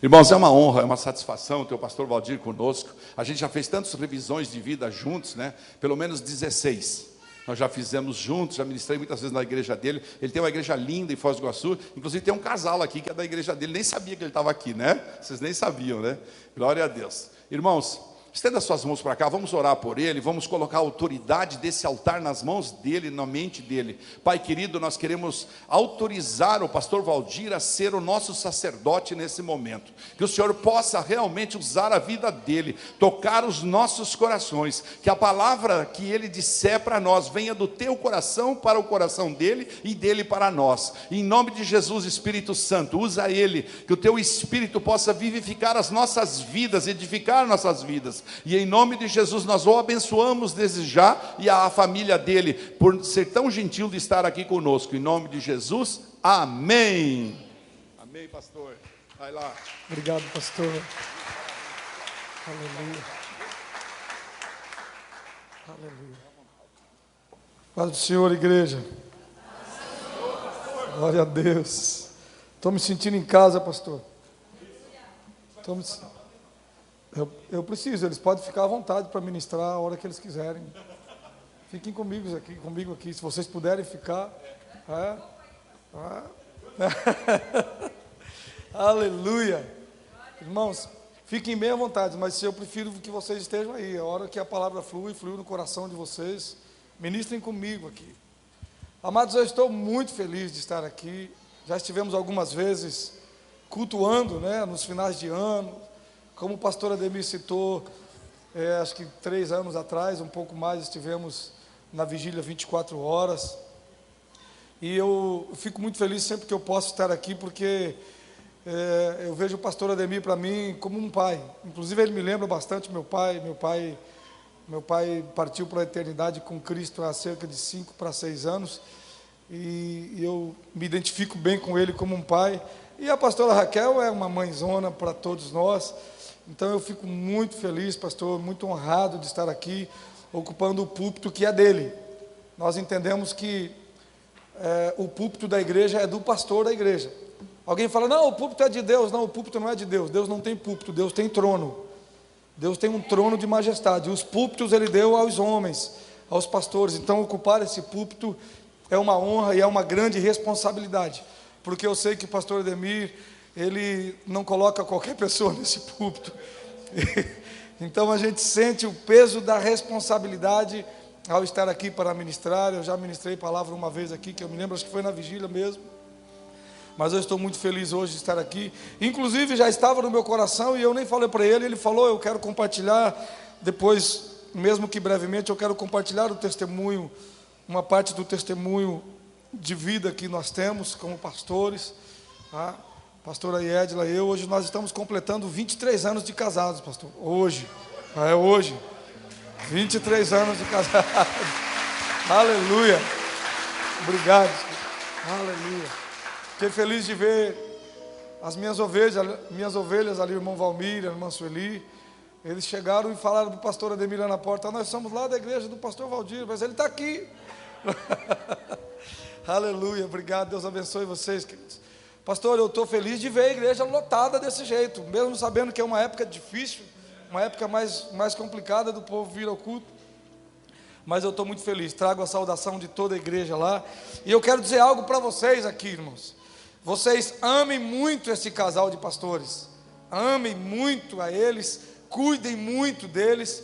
Irmãos, é uma honra, é uma satisfação ter o pastor Valdir conosco. A gente já fez tantas revisões de vida juntos, né? Pelo menos 16. Nós já fizemos juntos, já ministrei muitas vezes na igreja dele. Ele tem uma igreja linda em Foz do Iguaçu. Inclusive tem um casal aqui que é da igreja dele. Nem sabia que ele estava aqui, né? Vocês nem sabiam, né? Glória a Deus. Irmãos, estenda suas mãos para cá, vamos orar por ele, vamos colocar a autoridade desse altar nas mãos dele, na mente dele. Pai querido, nós queremos autorizar o pastor Valdir a ser o nosso sacerdote nesse momento. Que o Senhor possa realmente usar a vida dele, tocar os nossos corações. Que a palavra que ele disser para nós venha do teu coração para o coração dele e dele para nós. Em nome de Jesus, Espírito Santo, usa ele, que o teu Espírito possa vivificar as nossas vidas, edificar nossas vidas. E em nome de Jesus nós o abençoamos desde já e a família dele por ser tão gentil de estar aqui conosco. Em nome de Jesus, amém. Amém, pastor. Vai lá. Obrigado, pastor. Aleluia. Aleluia. Paz do Senhor, igreja. Glória a Deus. Estou me sentindo em casa, pastor. Eu preciso, eles podem ficar à vontade para ministrar a hora que eles quiserem. Fiquem comigo aqui, se vocês puderem ficar. Aleluia. Irmãos, fiquem bem à vontade, mas eu prefiro que vocês estejam aí. A hora que a palavra flui no coração de vocês. Ministrem comigo aqui. Amados, eu estou muito feliz de estar aqui. Já estivemos algumas vezes cultuando, né, nos finais de ano. Como o pastor Ademir citou, acho que 3 anos atrás, um pouco mais, estivemos na vigília 24 horas. E eu fico muito feliz sempre que eu posso estar aqui, porque eu vejo o pastor Ademir para mim como um pai. Inclusive ele me lembra bastante meu pai. Meu pai partiu para a eternidade com Cristo há cerca de 5 para 6 anos. E eu me identifico bem com ele como um pai. E a pastora Raquel é uma mãezona para todos nós. Então eu fico muito feliz, pastor, muito honrado de estar aqui, ocupando o púlpito que é dele. Nós entendemos que o púlpito da igreja é do pastor da igreja. Alguém fala, não, o púlpito é de Deus. Não, o púlpito não é de Deus. Deus não tem púlpito, Deus tem trono. Deus tem um trono de majestade. Os púlpitos ele deu aos homens, aos pastores. Então ocupar esse púlpito é uma honra e é uma grande responsabilidade. Porque eu sei que o pastor Ademir, ele não coloca qualquer pessoa nesse púlpito. Então a gente sente o peso da responsabilidade ao estar aqui para ministrar. Eu já ministrei palavra uma vez aqui, que eu me lembro, acho que foi na vigília mesmo. Mas eu estou muito feliz hoje de estar aqui. Inclusive já estava no meu coração e eu nem falei para ele. Ele falou, eu quero compartilhar depois, mesmo que brevemente, eu quero compartilhar o testemunho, uma parte do testemunho de vida que nós temos como pastores, tá? Pastora Edla e eu, hoje nós estamos completando 23 anos de casados, pastor. Hoje, hoje, 23 anos de casados. Aleluia. Obrigado. Aleluia. Fiquei feliz de ver as minhas ovelhas ali, o irmão Valmir, a irmã Sueli. Eles chegaram e falaram para o pastor Ademir lá na porta, nós somos lá da igreja do pastor Valdir, mas ele está aqui. Aleluia, obrigado, Deus abençoe vocês, queridos. Pastor, eu estou feliz de ver a igreja lotada desse jeito, mesmo sabendo que é uma época difícil, uma época mais complicada do povo vir ao culto, mas eu estou muito feliz, trago a saudação de toda a igreja lá, e eu quero dizer algo para vocês aqui, irmãos. Vocês amem muito esse casal de pastores, amem muito a eles, cuidem muito deles,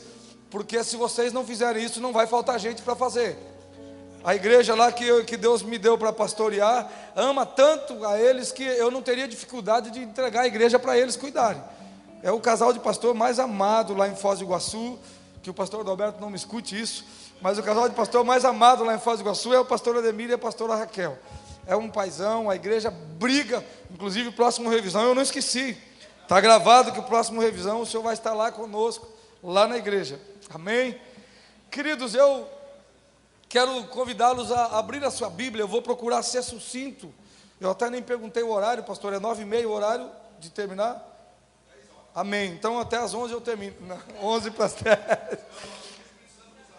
porque se vocês não fizerem isso, não vai faltar gente para fazer. A igreja lá que Deus me deu para pastorear, ama tanto a eles que eu não teria dificuldade de entregar a igreja para eles cuidarem. É o casal de pastor mais amado lá em Foz do Iguaçu, que o pastor Adalberto não me escute isso, mas o casal de pastor mais amado lá em Foz do Iguaçu é o pastor Ademir e a pastora Raquel. É um paizão, a igreja briga, inclusive o próximo revisão, eu não esqueci, está gravado que o próximo revisão o senhor vai estar lá conosco, lá na igreja, amém? Queridos, eu quero convidá-los a abrir a sua Bíblia. Eu vou procurar ser sucinto. Eu até nem perguntei o horário, pastor. É 9h30 o horário de terminar? Amém. Então até às 11 eu termino. 11 para as 10.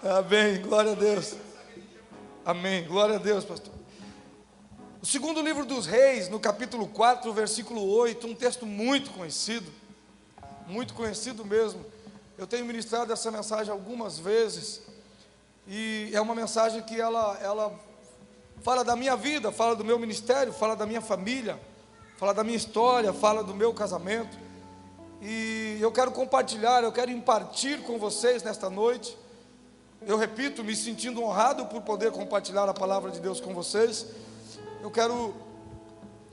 Amém. Glória a Deus. Amém. Glória a Deus, pastor. O segundo livro dos Reis, no capítulo 4, versículo 8, um texto muito conhecido mesmo. Eu tenho ministrado essa mensagem algumas vezes, e é uma mensagem que ela fala da minha vida, fala do meu ministério, fala da minha família, fala da minha história, fala do meu casamento, e eu quero compartilhar, eu quero impartir com vocês nesta noite. Eu repito, me sentindo honrado por poder compartilhar a palavra de Deus com vocês. Eu quero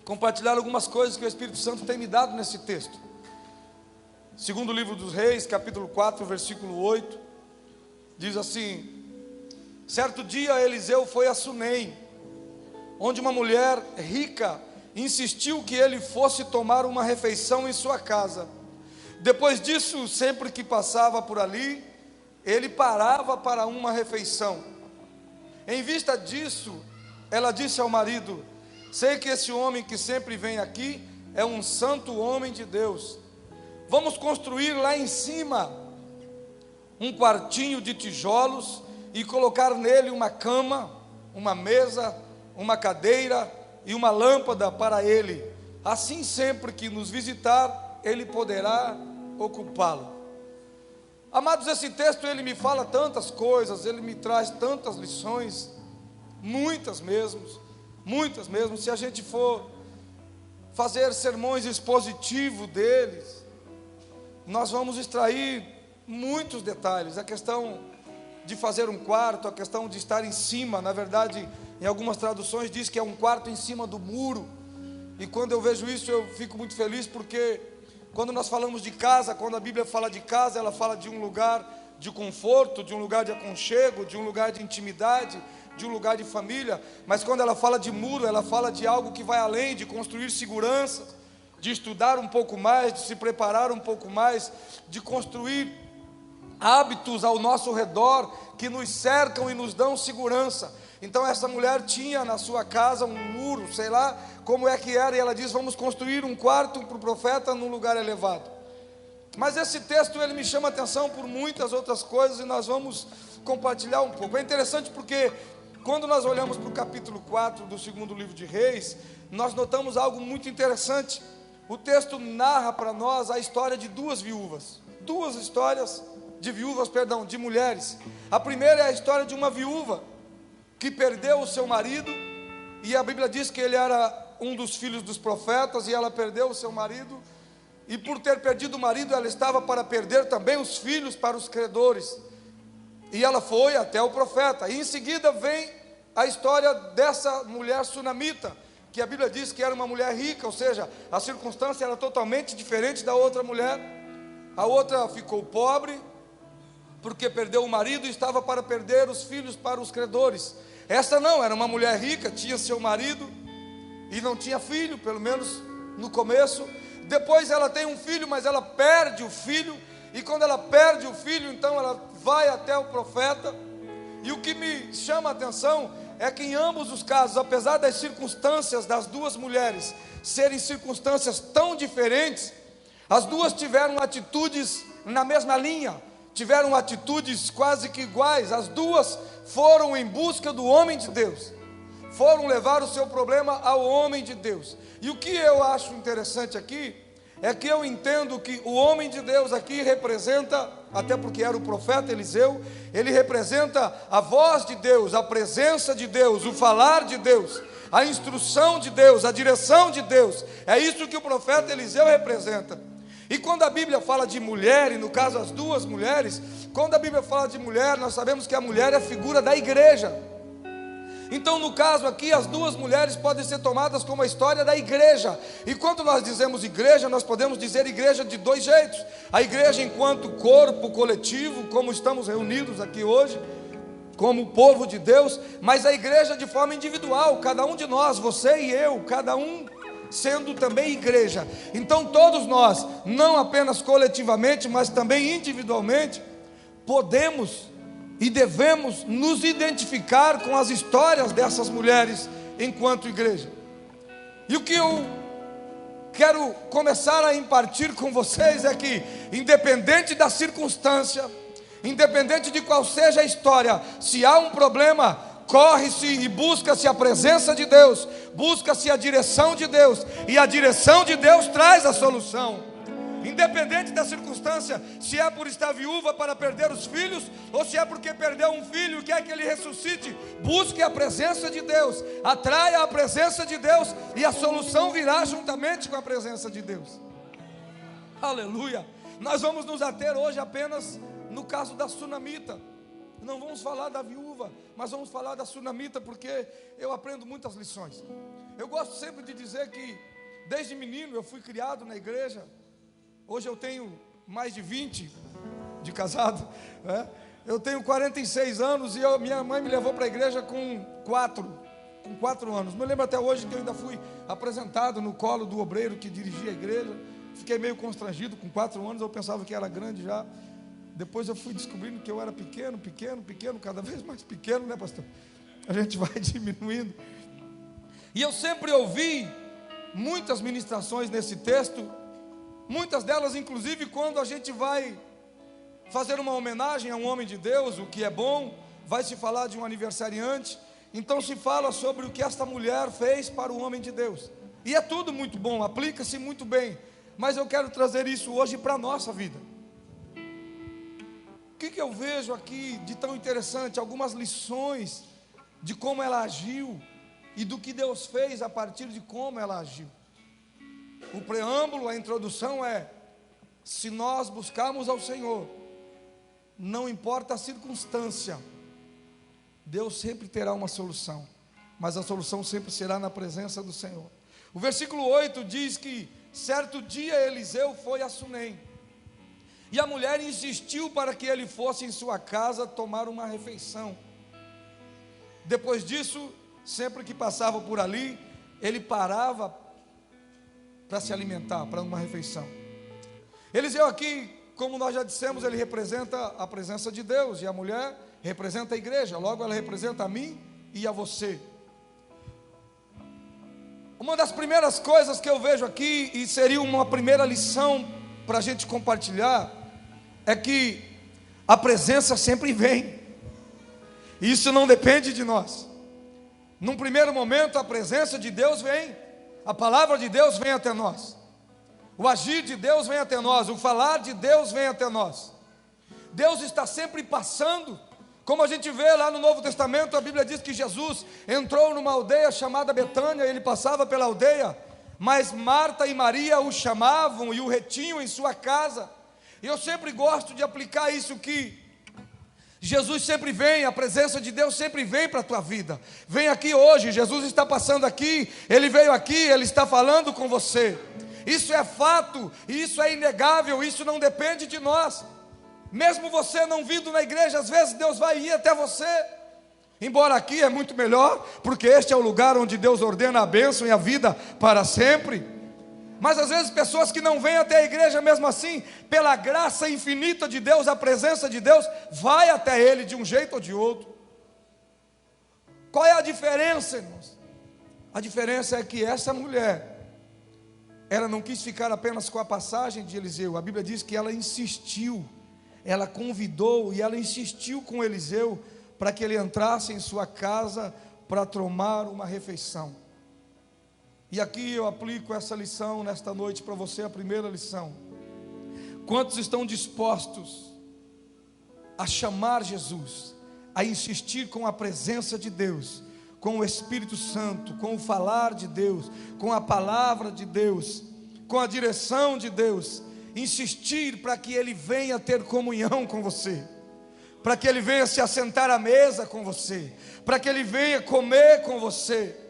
compartilhar algumas coisas que o Espírito Santo tem me dado nesse texto. Segundo livro dos Reis, capítulo 4, versículo 8, diz assim: certo dia Eliseu foi a Sunem, onde uma mulher rica insistiu que ele fosse tomar uma refeição em sua casa. Depois disso, sempre que passava por ali, ele parava para uma refeição. Em vista disso, ela disse ao marido: sei que esse homem que sempre vem aqui é um santo homem de Deus. Vamos construir lá em cima um quartinho de tijolos e colocar nele uma cama, uma mesa, uma cadeira e uma lâmpada para ele. Assim, sempre que nos visitar, ele poderá ocupá-lo. Amados, esse texto ele me fala tantas coisas, ele me traz tantas lições, muitas mesmo. Se a gente for fazer sermões expositivos deles, nós vamos extrair muitos detalhes. A questão de fazer um quarto, a questão de estar em cima, na verdade, em algumas traduções diz que é um quarto em cima do muro, e quando eu vejo isso eu fico muito feliz, porque quando nós falamos de casa, quando a Bíblia fala de casa, ela fala de um lugar de conforto, de um lugar de aconchego, de um lugar de intimidade, de um lugar de família. Mas quando ela fala de muro, ela fala de algo que vai além, de construir segurança, de estudar um pouco mais, de se preparar um pouco mais, de construir hábitos ao nosso redor que nos cercam e nos dão segurança. Então essa mulher tinha na sua casa um muro, sei lá como é que era, e ela diz: vamos construir um quarto para o profeta num lugar elevado. Mas esse texto ele me chama a atenção por muitas outras coisas, e nós vamos compartilhar um pouco. É interessante porque quando nós olhamos para o capítulo 4 do segundo livro de Reis, nós notamos algo muito interessante. O texto narra para nós a história de duas histórias de mulheres. A primeira é a história de uma viúva que perdeu o seu marido, e a Bíblia diz que ele era um dos filhos dos profetas, e ela perdeu o seu marido, e por ter perdido o marido, ela estava para perder também os filhos para os credores, e ela foi até o profeta. E em seguida vem a história dessa mulher sunamita, que a Bíblia diz que era uma mulher rica, ou seja, a circunstância era totalmente diferente da outra mulher. A outra ficou pobre, porque perdeu o marido e estava para perder os filhos para os credores. Essa não, era uma mulher rica, tinha seu marido e não tinha filho, pelo menos no começo. Depois ela tem um filho, mas ela perde o filho, e quando ela perde o filho, então ela vai até o profeta. E o que me chama a atenção é que em ambos os casos, apesar das circunstâncias das duas mulheres serem circunstâncias tão diferentes, as duas tiveram atitudes na mesma linha, tiveram atitudes quase que iguais. As duas foram em busca do homem de Deus, foram levar o seu problema ao homem de Deus. E o que eu acho interessante aqui é que eu entendo que o homem de Deus aqui representa, até porque era o profeta Eliseu, ele representa a voz de Deus, a presença de Deus, o falar de Deus, a instrução de Deus, a direção de Deus. É isso que o profeta Eliseu representa. E quando a Bíblia fala de mulher, e no caso as duas mulheres, quando a Bíblia fala de mulher, nós sabemos que a mulher é a figura da igreja. Então no caso aqui, as duas mulheres podem ser tomadas como a história da igreja. E quando nós dizemos igreja, nós podemos dizer igreja de dois jeitos: a igreja enquanto corpo coletivo, como estamos reunidos aqui hoje, como povo de Deus, mas a igreja de forma individual, cada um de nós, você e eu, cada um sendo também igreja. Então todos nós, não apenas coletivamente, mas também individualmente, podemos e devemos nos identificar com as histórias dessas mulheres enquanto igreja. E o que eu quero começar a impartir com vocês é que, independente da circunstância, independente de qual seja a história, se há um problema, corre-se e busca-se a presença de Deus, busca-se a direção de Deus, e a direção de Deus traz a solução. Independente da circunstância, se é por estar viúva para perder os filhos, ou se é porque perdeu um filho e quer que ele ressuscite, busque a presença de Deus, atraia a presença de Deus, e a solução virá juntamente com a presença de Deus. Aleluia. Nós vamos nos ater hoje apenas no caso da sunamita. Não vamos falar da viúva, mas vamos falar da sunamita, porque eu aprendo muitas lições. Eu gosto sempre de dizer que desde menino eu fui criado na igreja. Hoje eu tenho mais de 20 de casado, né? Eu tenho 46 anos e minha mãe me levou para a igreja com 4 anos. Me lembro até hoje que eu ainda fui apresentado no colo do obreiro que dirigia a igreja. Fiquei meio constrangido, com 4 anos eu pensava que era grande já. Depois eu fui descobrindo que eu era pequeno, cada vez mais pequeno, né, pastor? A gente vai diminuindo. E eu sempre ouvi muitas ministrações nesse texto, muitas delas inclusive quando a gente vai fazer uma homenagem a um homem de Deus, o que é bom, vai se falar de um aniversariante, então se fala sobre o que esta mulher fez para o homem de Deus. E é tudo muito bom, aplica-se muito bem, mas eu quero trazer isso hoje para a nossa vida. O que eu vejo aqui de tão interessante? Algumas lições de como ela agiu e do que Deus fez a partir de como ela agiu. O preâmbulo, a introdução é: se nós buscarmos ao Senhor, não importa a circunstância, Deus sempre terá uma solução, mas a solução sempre será na presença do Senhor. O versículo 8 diz que certo dia Eliseu foi a Sunem, e a mulher insistiu para que ele fosse em sua casa tomar uma refeição. Depois disso, sempre que passava por ali, ele parava para se alimentar, para uma refeição. Eliseu aqui, como nós já dissemos, ele representa a presença de Deus, e a mulher representa a igreja, logo ela representa a mim e a você. Uma das primeiras coisas que eu vejo aqui, e seria uma primeira lição para a gente compartilhar, é que a presença sempre vem. Isso não depende de nós. Num primeiro momento a presença de Deus vem, a palavra de Deus vem até nós, o agir de Deus vem até nós, o falar de Deus vem até nós. Deus está sempre passando, como a gente vê lá no Novo Testamento, a Bíblia diz que Jesus entrou numa aldeia chamada Betânia, ele passava pela aldeia, mas Marta e Maria o chamavam e o retinham em sua casa. E eu sempre gosto de aplicar isso, que Jesus sempre vem, a presença de Deus sempre vem para a tua vida. Vem aqui hoje, Jesus está passando aqui, Ele veio aqui, Ele está falando com você. Isso é fato, isso é inegável, isso não depende de nós. Mesmo você não vindo na igreja, às vezes Deus vai ir até você. Embora aqui é muito melhor, porque este é o lugar onde Deus ordena a bênção e a vida para sempre. Mas às vezes pessoas que não vêm até a igreja, mesmo assim, pela graça infinita de Deus, a presença de Deus, vai até ele de um jeito ou de outro. Qual é a diferença, irmãos? A diferença é que essa mulher, ela não quis ficar apenas com a passagem de Eliseu. A Bíblia diz que ela insistiu, ela convidou e ela insistiu com Eliseu para que ele entrasse em sua casa para tomar uma refeição. E aqui eu aplico essa lição nesta noite para você, a primeira lição. Quantos estão dispostos a chamar Jesus, a insistir com a presença de Deus, com o Espírito Santo, com o falar de Deus, com a palavra de Deus, com a direção de Deus, insistir para que Ele venha ter comunhão com você, para que Ele venha se assentar à mesa com você, para que Ele venha comer com você,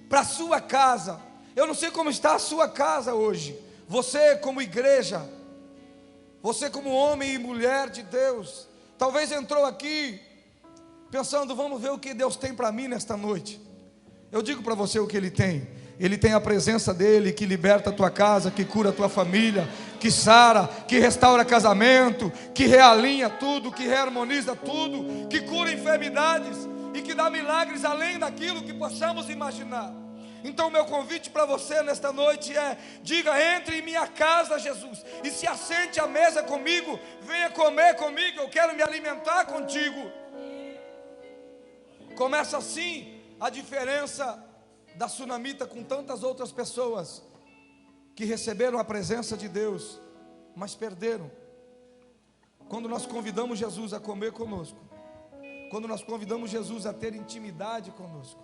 para a sua casa. Eu não sei como está a sua casa hoje, você como igreja, você como homem e mulher de Deus, talvez entrou aqui pensando, vamos ver o que Deus tem para mim nesta noite. Eu digo para você o que Ele tem. Ele tem a presença dEle, que liberta a tua casa, que cura a tua família, que sara, que restaura casamento, que realinha tudo, que reharmoniza tudo, que cura enfermidades e que dá milagres além daquilo que possamos imaginar. Então o meu convite para você nesta noite é: diga, entre em minha casa, Jesus, e se assente à mesa comigo, venha comer comigo, eu quero me alimentar contigo. Começa assim a diferença da sunamita com tantas outras pessoas que receberam a presença de Deus, mas perderam. Quando nós convidamos Jesus a comer conosco, quando nós convidamos Jesus a ter intimidade conosco,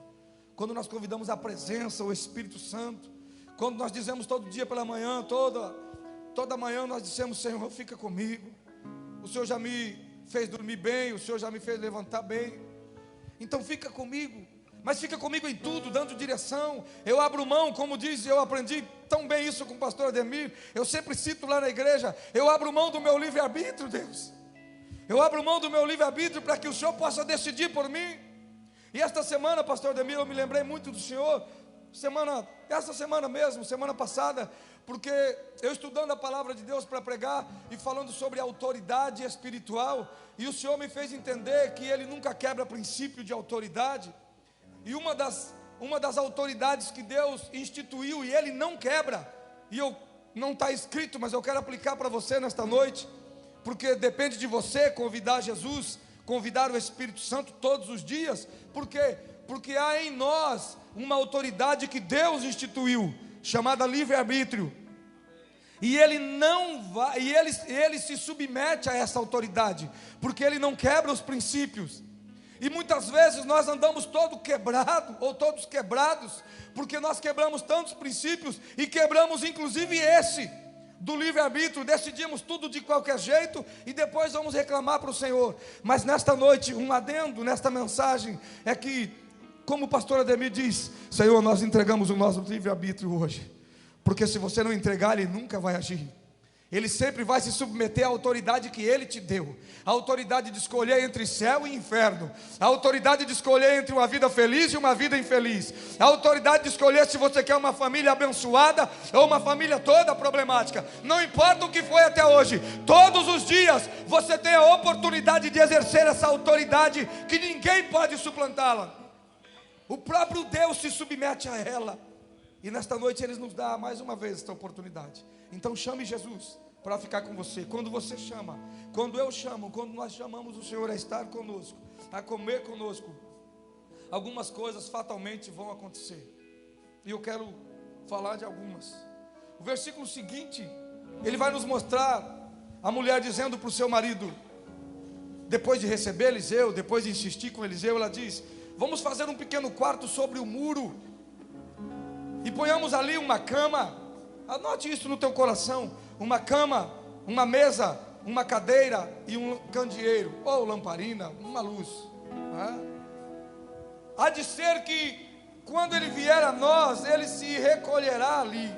quando nós convidamos a presença, o Espírito Santo, quando nós dizemos todo dia pela manhã, toda manhã nós dissemos: Senhor, fica comigo, o Senhor já me fez dormir bem, o Senhor já me fez levantar bem, então fica comigo, mas fica comigo em tudo, dando direção. Eu abro mão, como diz, eu aprendi tão bem isso com o pastor Ademir, eu sempre cito lá na igreja: eu abro mão do meu livre-arbítrio, Deus, eu abro mão do meu livre-arbítrio para que o Senhor possa decidir por mim. E esta semana, pastor Ademir, eu me lembrei muito do Senhor, essa semana mesmo, semana passada, porque eu estudando a palavra de Deus para pregar e falando sobre autoridade espiritual, e o Senhor me fez entender que Ele nunca quebra princípio de autoridade. E uma das autoridades que Deus instituiu e Ele não quebra, e não está escrito, mas eu quero aplicar para você nesta noite, porque depende de você convidar Jesus, convidar o Espírito Santo todos os dias. Por quê? Porque há em nós uma autoridade que Deus instituiu, chamada livre-arbítrio, e Ele não vai, e ele se submete a essa autoridade, porque Ele não quebra os princípios. E muitas vezes nós andamos todo quebrado, ou todos quebrados, porque nós quebramos tantos princípios, e quebramos inclusive esse, do livre-arbítrio. Decidimos tudo de qualquer jeito, e depois vamos reclamar para o Senhor. Mas nesta noite, um adendo nesta mensagem, é que, como o pastor Ademir diz: Senhor, nós entregamos o nosso livre-arbítrio hoje, porque se você não entregar, Ele nunca vai agir. Ele sempre vai se submeter à autoridade que Ele te deu, a autoridade de escolher entre céu e inferno, a autoridade de escolher entre uma vida feliz e uma vida infeliz, a autoridade de escolher se você quer uma família abençoada ou uma família toda problemática. Não importa o que foi até hoje, todos os dias você tem a oportunidade de exercer essa autoridade, que ninguém pode suplantá-la. O próprio Deus se submete a ela, e nesta noite Ele nos dá mais uma vez esta oportunidade. Então chame Jesus para ficar com você. Quando você chama, quando eu chamo, quando nós chamamos o Senhor a estar conosco, a comer conosco, algumas coisas fatalmente vão acontecer, e eu quero falar de algumas. O versículo seguinte, ele vai nos mostrar a mulher dizendo para o seu marido, depois de receber Eliseu, depois de insistir com Eliseu, ela diz: vamos fazer um pequeno quarto sobre o muro, e ponhamos ali uma cama. Anote isso no teu coração: uma cama, uma mesa, uma cadeira e um candeeiro, ou lamparina, uma luz. Há de ser que quando Ele vier a nós, Ele se recolherá ali.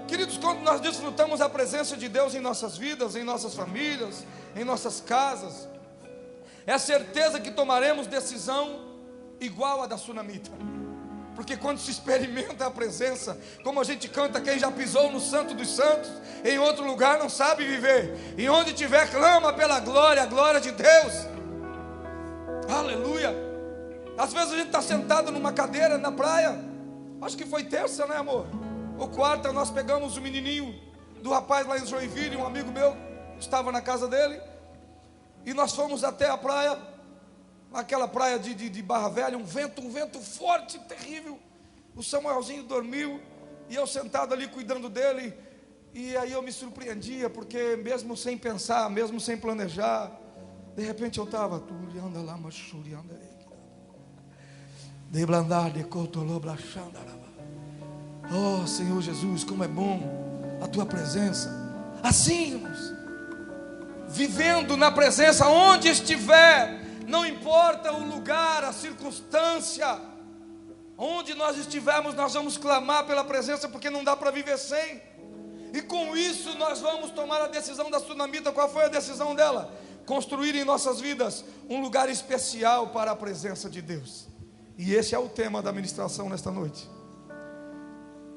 Queridos, quando nós desfrutamos a presença de Deus em nossas vidas, em nossas famílias, em nossas casas, é certeza que tomaremos decisão igual a da sunamita. Porque quando se experimenta a presença, como a gente canta: quem já pisou no Santo dos Santos, em outro lugar não sabe viver. E onde tiver, clama pela glória, a glória de Deus. Aleluia. Às vezes a gente está sentado numa cadeira na praia, acho que foi terça, né, amor? Ou quarta, nós pegamos o menininho do rapaz lá em Joinville, um amigo meu estava na casa dele, e nós fomos até a praia, aquela praia de Barra Velha, um vento forte, terrível. O Samuelzinho dormiu, e eu sentado ali cuidando dele, e aí eu me surpreendia, porque mesmo sem pensar, mesmo sem planejar, de repente eu estava, oh Senhor Jesus, como é bom a Tua presença. Assim, irmãos, vivendo na presença, onde estiver, não importa o lugar, a circunstância, onde nós estivermos, nós vamos clamar pela presença, porque não dá para viver sem. E com isso nós vamos tomar a decisão da sunamita. Qual foi a decisão dela? Construir em nossas vidas um lugar especial para a presença de Deus. E esse é o tema da ministração nesta noite: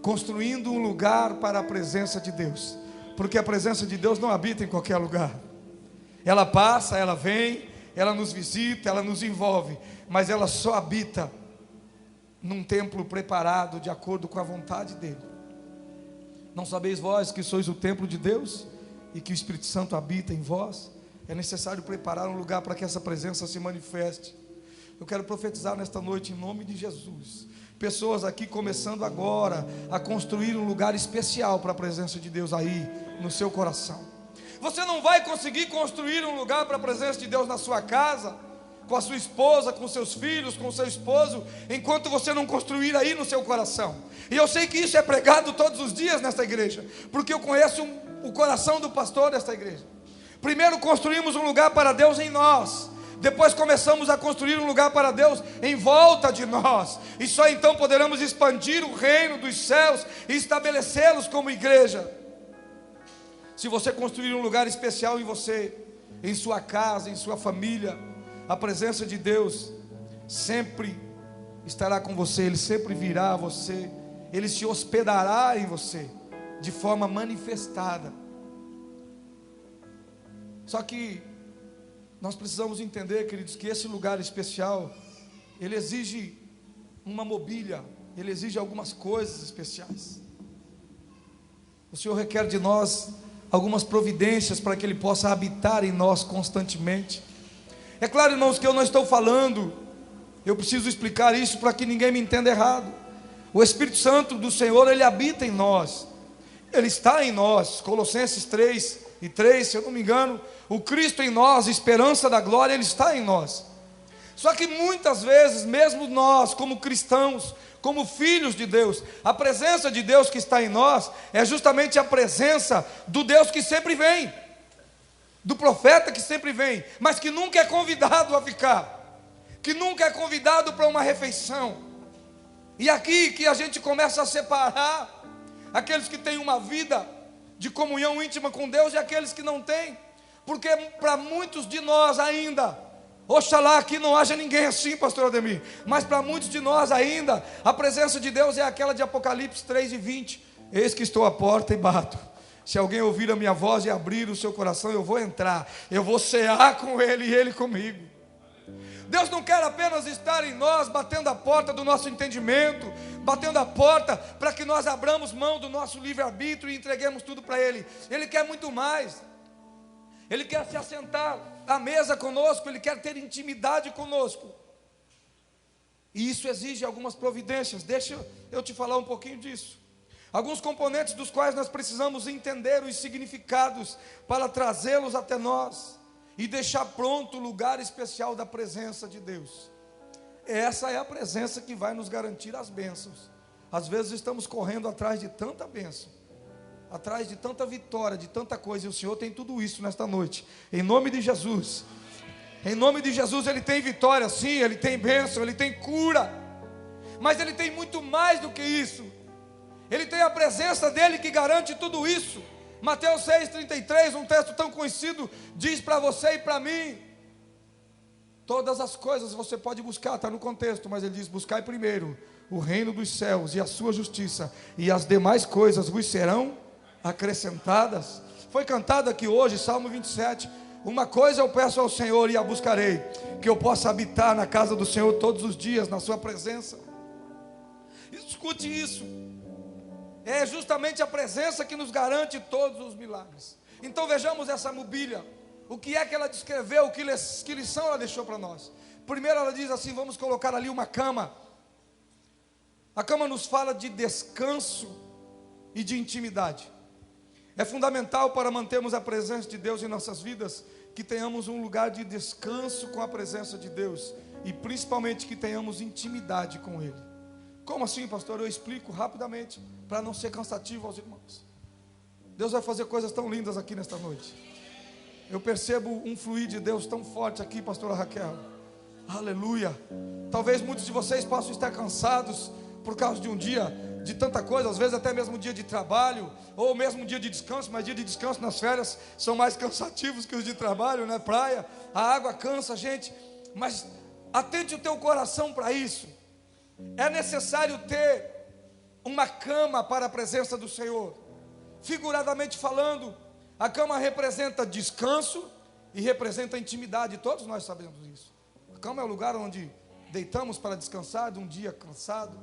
construindo um lugar para a presença de Deus. Porque a presença de Deus não habita em qualquer lugar. Ela passa, ela vem, ela nos visita, ela nos envolve, mas ela só habita num templo preparado de acordo com a vontade dEle. Não sabeis vós que sois o templo de Deus e que o Espírito Santo habita em vós? É necessário preparar um lugar para que essa presença se manifeste. Eu quero profetizar nesta noite em nome de Jesus. Pessoas aqui começando agora a construir um lugar especial para a presença de Deus aí no seu coração. Você não vai conseguir construir um lugar para a presença de Deus na sua casa, com a sua esposa, com seus filhos, com o seu esposo, enquanto você não construir aí no seu coração. E eu sei que isso é pregado todos os dias nesta igreja, porque eu conheço o coração do pastor desta igreja. Primeiro construímos um lugar para Deus em nós, depois começamos a construir um lugar para Deus em volta de nós, e só então poderemos expandir o reino dos céus e estabelecê-los como igreja. Se você construir um lugar especial em você, em sua casa, em sua família, a presença de Deus sempre estará com você, Ele sempre virá a você, Ele se hospedará em você, de forma manifestada. Só que nós precisamos entender, queridos, que esse lugar especial, ele exige uma mobília, ele exige algumas coisas especiais. O Senhor requer de nós algumas providências para que Ele possa habitar em nós constantemente. É claro, irmãos, que eu não estou falando, eu preciso explicar isso para que ninguém me entenda errado. O Espírito Santo do Senhor, Ele habita em nós, Ele está em nós. Colossenses 3:3, se eu não me engano, o Cristo em nós, esperança da glória, Ele está em nós. Só que muitas vezes, mesmo nós como cristãos, como filhos de Deus, a presença de Deus que está em nós é justamente a presença do Deus que sempre vem, do profeta que sempre vem, mas que nunca é convidado a ficar, que nunca é convidado para uma refeição. E aqui que a gente começa a separar aqueles que têm uma vida de comunhão íntima com Deus e aqueles que não têm, porque para muitos de nós ainda, oxalá aqui não haja ninguém assim, pastor Ademir, mas para muitos de nós ainda, a presença de Deus é aquela de Apocalipse 3:20, eis que estou à porta e bato, se alguém ouvir a minha voz e abrir o seu coração, eu vou entrar, eu vou cear com ele e ele comigo. Deus não quer apenas estar em nós, batendo a porta do nosso entendimento, batendo a porta para que nós abramos mão do nosso livre-arbítrio e entreguemos tudo para Ele. Ele quer muito mais. Ele quer se assentar à mesa conosco, Ele quer ter intimidade conosco. E isso exige algumas providências. Deixa eu te falar um pouquinho disso. Alguns componentes dos quais nós precisamos entender os significados para trazê-los até nós e deixar pronto o lugar especial da presença de Deus. Essa é a presença que vai nos garantir as bênçãos. Às vezes estamos correndo atrás de tanta bênção, atrás de tanta vitória, de tanta coisa, e o Senhor tem tudo isso nesta noite, em nome de Jesus. Em nome de Jesus, Ele tem vitória sim, Ele tem bênção, Ele tem cura, mas Ele tem muito mais do que isso. Ele tem a presença dEle que garante tudo isso. Mateus 6,33, um texto tão conhecido, diz para você e para mim, todas as coisas você pode buscar, está no contexto, mas ele diz, buscai primeiro o reino dos céus e a sua justiça, e as demais coisas vos serão acrescentadas. Foi cantado aqui hoje, Salmo 27, uma coisa eu peço ao Senhor e a buscarei, que eu possa habitar na casa do Senhor todos os dias, na sua presença. Escute isso, é justamente a presença que nos garante todos os milagres. Então vejamos essa mobília, o que é que ela descreveu, que lição ela deixou para nós. Primeiro ela diz assim, vamos colocar ali uma cama. A cama nos fala de descanso e de intimidade. É fundamental para mantermos a presença de Deus em nossas vidas, que tenhamos um lugar de descanso com a presença de Deus, e principalmente que tenhamos intimidade com Ele. Como assim, pastor? Eu explico rapidamente, para não ser cansativo aos irmãos. Deus vai fazer coisas tão lindas aqui nesta noite. Eu percebo um fluir de Deus tão forte aqui, pastora Raquel. Aleluia. Talvez muitos de vocês possam estar cansados por causa de um dia de tanta coisa, às vezes até mesmo dia de trabalho, ou mesmo dia de descanso, mas dia de descanso nas férias são mais cansativos que os de trabalho, né? Praia, a água cansa a gente, mas atente o teu coração para isso. É necessário ter uma cama para a presença do Senhor. Figuradamente falando, a cama representa descanso e representa intimidade, todos nós sabemos isso. A cama é o lugar onde deitamos para descansar de um dia cansado,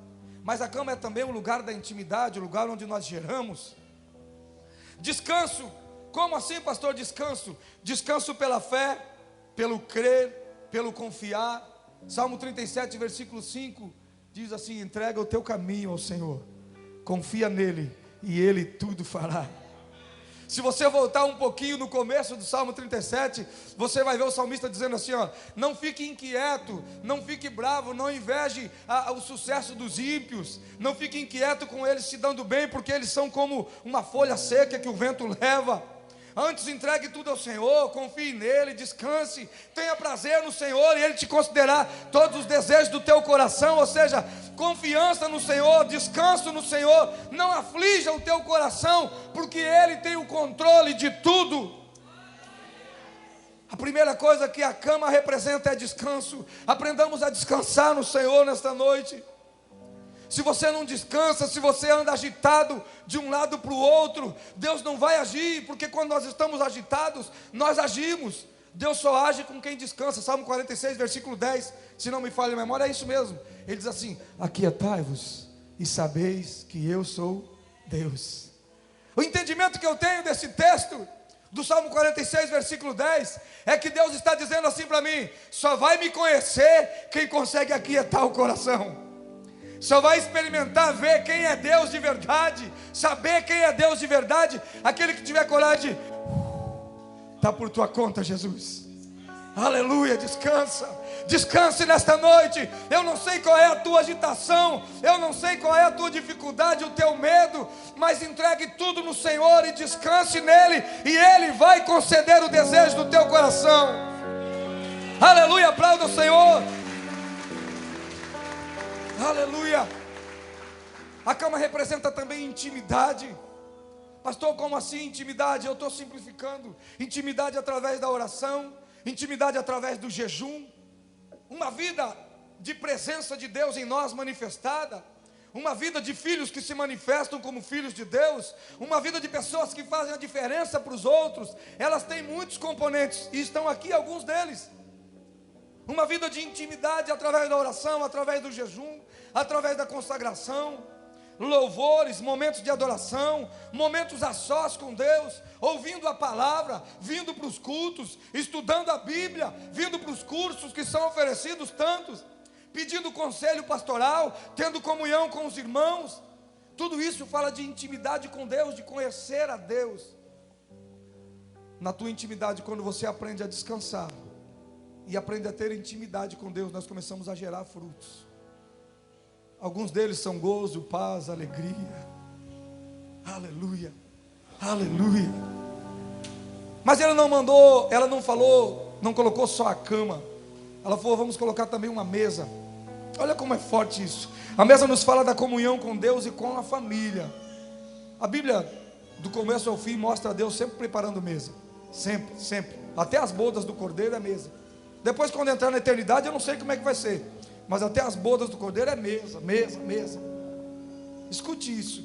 mas a cama é também o lugar da intimidade, o lugar onde nós geramos. Descanso, como assim, pastor? Descanso pela fé, pelo crer, pelo confiar, Salmo 37, versículo 5, diz assim: entrega o teu caminho ao Senhor, confia nele e ele tudo fará. Se você voltar um pouquinho no começo do Salmo 37, você vai ver o salmista dizendo assim, ó: não fique inquieto, não fique bravo, não inveje o sucesso dos ímpios, não fique inquieto com eles se dando bem, porque eles são como uma folha seca que o vento leva. Antes entregue tudo ao Senhor, confie nele, descanse, tenha prazer no Senhor e ele te concederá todos os desejos do teu coração. Ou seja, confiança no Senhor, descanso no Senhor. Não aflija o teu coração, porque ele tem o controle de tudo. A primeira coisa que a cama representa é descanso. Aprendamos a descansar no Senhor nesta noite. Se você não descansa, se você anda agitado de um lado para o outro, Deus não vai agir, porque quando nós estamos agitados, nós agimos. Deus só age com quem descansa. Salmo 46, versículo 10, se não me falha a memória, é isso mesmo. Ele diz assim: aquietai-vos e sabeis que eu sou Deus. O entendimento que eu tenho desse texto, do Salmo 46, versículo 10, é que Deus está dizendo assim para mim: só vai me conhecer quem consegue aquietar o coração. Só vai experimentar, ver quem é Deus de verdade, saber quem é Deus de verdade, aquele que tiver coragem. Está por tua conta, Jesus. Aleluia, descansa. Descanse nesta noite. Eu não sei qual é a tua agitação, eu não sei qual é a tua dificuldade, o teu medo, mas entregue tudo no Senhor e descanse nele, e ele vai conceder o desejo do teu coração. Aleluia, aplauda o Senhor. Aleluia. A cama representa também intimidade. Pastor, como assim intimidade? Eu estou simplificando. Intimidade através da oração, intimidade através do jejum, uma vida de presença de Deus em nós manifestada, uma vida de filhos que se manifestam como filhos de Deus, uma vida de pessoas que fazem a diferença para os outros. Elas têm muitos componentes e estão aqui alguns deles. Uma vida de intimidade através da oração, através do jejum, através da consagração, louvores, momentos de adoração, momentos a sós com Deus, ouvindo a palavra, vindo para os cultos, estudando a Bíblia, vindo para os cursos que são oferecidos tantos, pedindo conselho pastoral, tendo comunhão com os irmãos. Tudo isso fala de intimidade com Deus, de conhecer a Deus. Na tua intimidade, quando você aprende a descansar e aprende a ter intimidade com Deus, nós começamos a gerar frutos. Alguns deles são gozo, paz, alegria. Aleluia, aleluia. Mas ela não falou, não colocou só a cama. Ela falou: vamos colocar também uma mesa. Olha como é forte isso. A mesa nos fala da comunhão com Deus e com a família. A Bíblia, do começo ao fim, mostra a Deus sempre preparando mesa. Sempre, sempre. Até as bodas do Cordeiro é mesa. Depois, quando entrar na eternidade, eu não sei como é que vai ser, mas até as bodas do Cordeiro é mesa, mesa, mesa. Escute isso.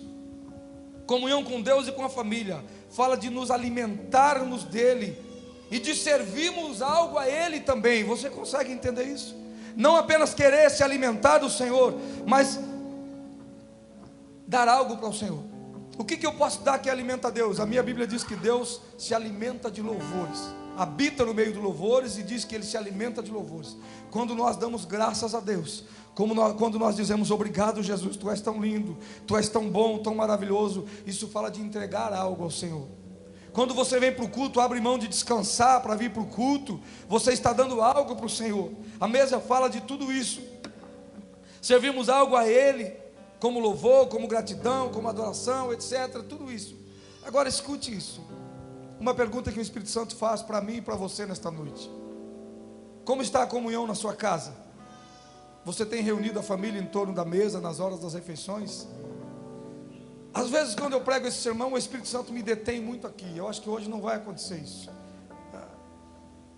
Comunhão com Deus e com a família fala de nos alimentarmos dele e de servirmos algo a ele também. Você consegue entender isso? Não apenas querer se alimentar do Senhor, mas dar algo para o Senhor. O que eu posso dar que alimenta a Deus? A minha Bíblia diz que Deus se alimenta de louvores, habita no meio de louvores, e diz que Ele se alimenta de louvores. Quando nós damos graças a Deus, quando nós dizemos: obrigado, Jesus, Tu és tão lindo, Tu és tão bom, tão maravilhoso, isso fala de entregar algo ao Senhor. Quando você vem para o culto, abre mão de descansar para vir para o culto, você está dando algo para o Senhor. A mesa fala de tudo isso. Servimos algo a Ele, como louvor, como gratidão, como adoração, etc. Tudo isso. Agora escute isso. Uma pergunta que o Espírito Santo faz para mim e para você nesta noite: como está a comunhão na sua casa? Você tem reunido a família em torno da mesa, nas horas das refeições? Às vezes, quando eu prego esse sermão, o Espírito Santo me detém muito aqui. Eu acho que hoje não vai acontecer isso.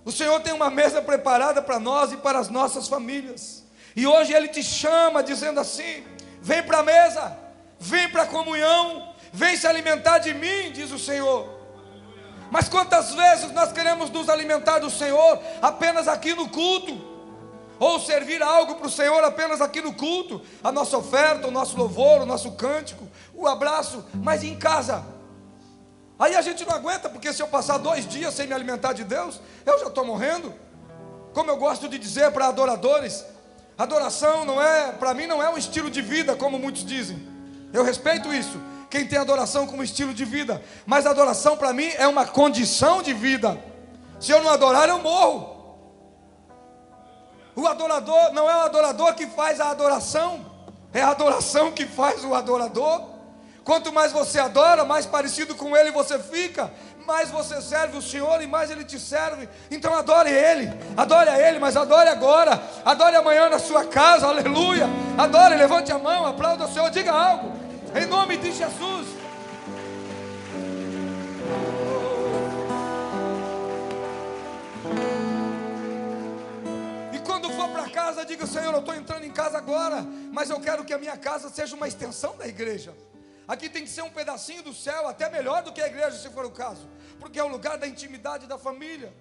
O Senhor tem uma mesa preparada para nós e para as nossas famílias, e hoje Ele te chama dizendo assim: vem para a mesa, vem para a comunhão, vem se alimentar de mim, diz o Senhor. Mas quantas vezes nós queremos nos alimentar do Senhor apenas aqui no culto, ou servir algo para o Senhor apenas aqui no culto, a nossa oferta, o nosso louvor, o nosso cântico, o abraço, mas em casa? Aí a gente não aguenta, porque se eu passar 2 dias sem me alimentar de Deus, eu já estou morrendo. como eu gosto de dizer para adoradores, adoração não é, para mim não é um estilo de vida, como muitos dizem. Eu respeito isso, quem tem adoração como estilo de vida, mas adoração para mim é uma condição de vida. Se eu não adorar, eu morro. O adorador não é o adorador que faz a adoração, é a adoração que faz o adorador. Quanto mais você adora, mais parecido com Ele você fica, mais você serve o Senhor e mais Ele te serve. Então adore Ele, adore a Ele, mas adore agora, adore amanhã na sua casa, aleluia. Adore, levante a mão, aplauda o Senhor, diga algo, em nome de Jesus. E quando for para casa, diga: Senhor, eu estou entrando em casa agora, mas eu quero que a minha casa seja uma extensão da igreja. Aqui tem que ser um pedacinho do céu, até melhor do que a igreja, se for o caso, porque é o lugar da intimidade da família.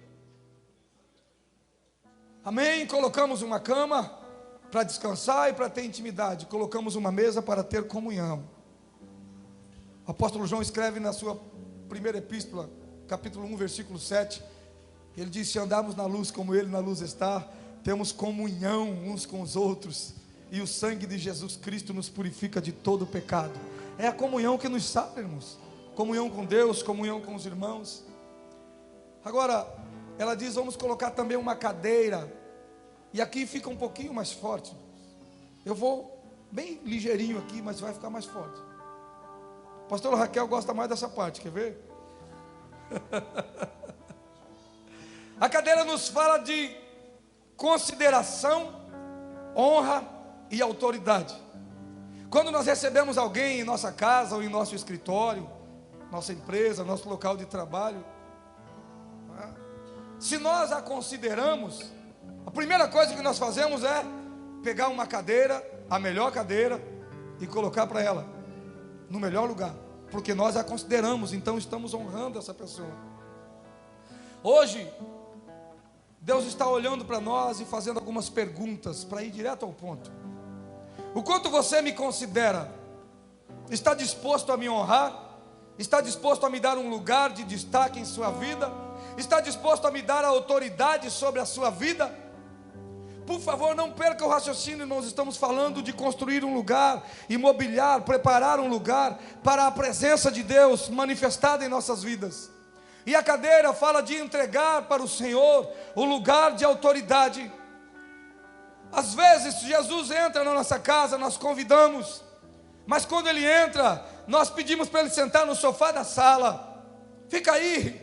Amém? Colocamos uma cama para descansar e para ter intimidade, colocamos uma mesa para ter comunhão. O apóstolo João escreve na sua primeira epístola, capítulo 1, versículo 7, ele diz: se andarmos na luz como Ele na luz está, temos comunhão uns com os outros, e o sangue de Jesus Cristo nos purifica de todo pecado. É a comunhão que nos salva, irmãos. Comunhão com Deus, comunhão com os irmãos. Agora, ela diz: vamos colocar também uma cadeira. E aqui fica um pouquinho mais forte. Eu vou bem ligeirinho aqui, mas vai ficar mais forte. A pastora Raquel gosta mais dessa parte, quer ver? A cadeira nos fala de consideração, honra e autoridade. Quando nós recebemos alguém em nossa casa ou em nosso escritório, nossa empresa, nosso local de trabalho, se nós a consideramos, a primeira coisa que nós fazemos é pegar uma cadeira, a melhor cadeira, e colocar para ela no melhor lugar, porque nós a consideramos, então estamos honrando essa pessoa. Hoje, Deus está olhando para nós e fazendo algumas perguntas, para ir direto ao ponto. O quanto você me considera? Está disposto a me honrar? Está disposto a me dar um lugar de destaque em sua vida? Está disposto a me dar a autoridade sobre a sua vida? Por favor, não perca o raciocínio. Nós estamos falando de construir um lugar, imobiliar, preparar um lugar para a presença de Deus manifestada em nossas vidas. E a cadeira fala de entregar para o Senhor o lugar de autoridade. Às vezes Jesus entra na nossa casa, nós convidamos, mas quando Ele entra, nós pedimos para Ele sentar no sofá da sala. Fica aí.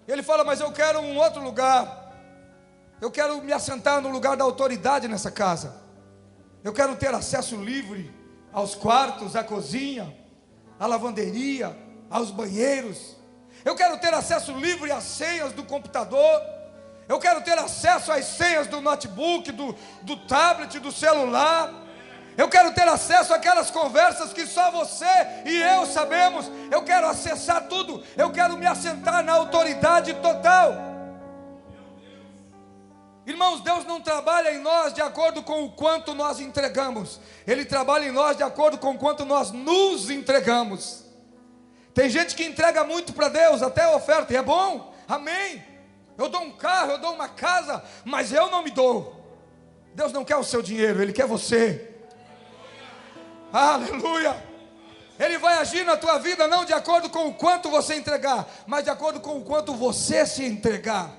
Ele fala: mas eu quero um outro lugar. Eu quero me assentar no lugar da autoridade nessa casa. Eu quero ter acesso livre aos quartos, à cozinha, à lavanderia, aos banheiros. Eu quero ter acesso livre às senhas do computador. Eu quero ter acesso às senhas do notebook, do tablet, do celular. Eu quero ter acesso àquelas conversas que só você e eu sabemos. Eu quero acessar tudo. Eu quero me assentar na autoridade total. Irmãos, Deus não trabalha em nós de acordo com o quanto nós entregamos. Ele trabalha em nós de acordo com o quanto nós nos entregamos. Tem gente que entrega muito para Deus, até a oferta, e é bom, amém. Eu dou um carro, eu dou uma casa, mas eu não me dou. Deus não quer o seu dinheiro, Ele quer você. Aleluia. Ele vai agir na tua vida não de acordo com o quanto você entregar, mas de acordo com o quanto você se entregar.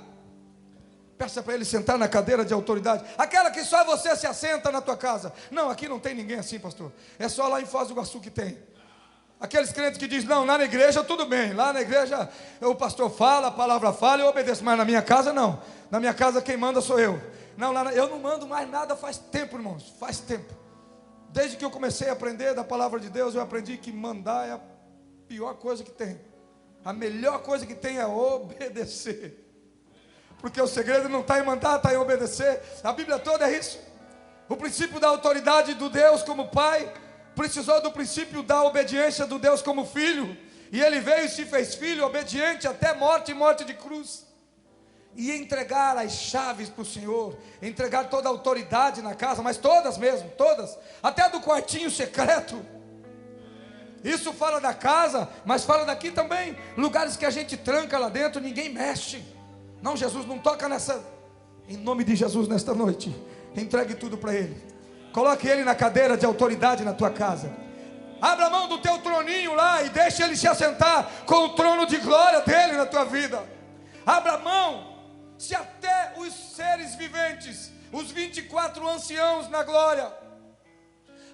Peça para Ele sentar na cadeira de autoridade, aquela que só você se assenta na tua casa. Não, aqui não tem ninguém assim, pastor. É só lá em Foz do Iguaçu que tem. Aqueles crentes que dizem: não, lá na igreja tudo bem, lá na igreja o pastor fala, a palavra fala, eu obedeço, mas na minha casa não. Na minha casa quem manda sou eu. Não, eu não mando mais nada faz tempo, irmãos, faz tempo. Desde que eu comecei a aprender da palavra de Deus, eu aprendi que mandar é a pior coisa que tem. A melhor coisa que tem é obedecer. Porque o segredo não está em mandar, está em obedecer. A Bíblia toda é isso. O princípio da autoridade do Deus como Pai precisou do princípio da obediência do Deus como Filho. E Ele veio e se fez Filho, obediente até morte e morte de cruz. E entregar as chaves para o Senhor, entregar toda a autoridade na casa, mas todas mesmo, todas, até do quartinho secreto. Isso fala da casa, mas fala daqui também, lugares que a gente tranca lá dentro, ninguém mexe. Não, Jesus não toca Em nome de Jesus, nesta noite, entregue tudo para Ele. Coloque Ele na cadeira de autoridade na tua casa. Abra a mão do teu troninho lá e deixe Ele se assentar com o trono de glória dEle na tua vida. Abra a mão. Se até os seres viventes, os 24 anciãos na glória,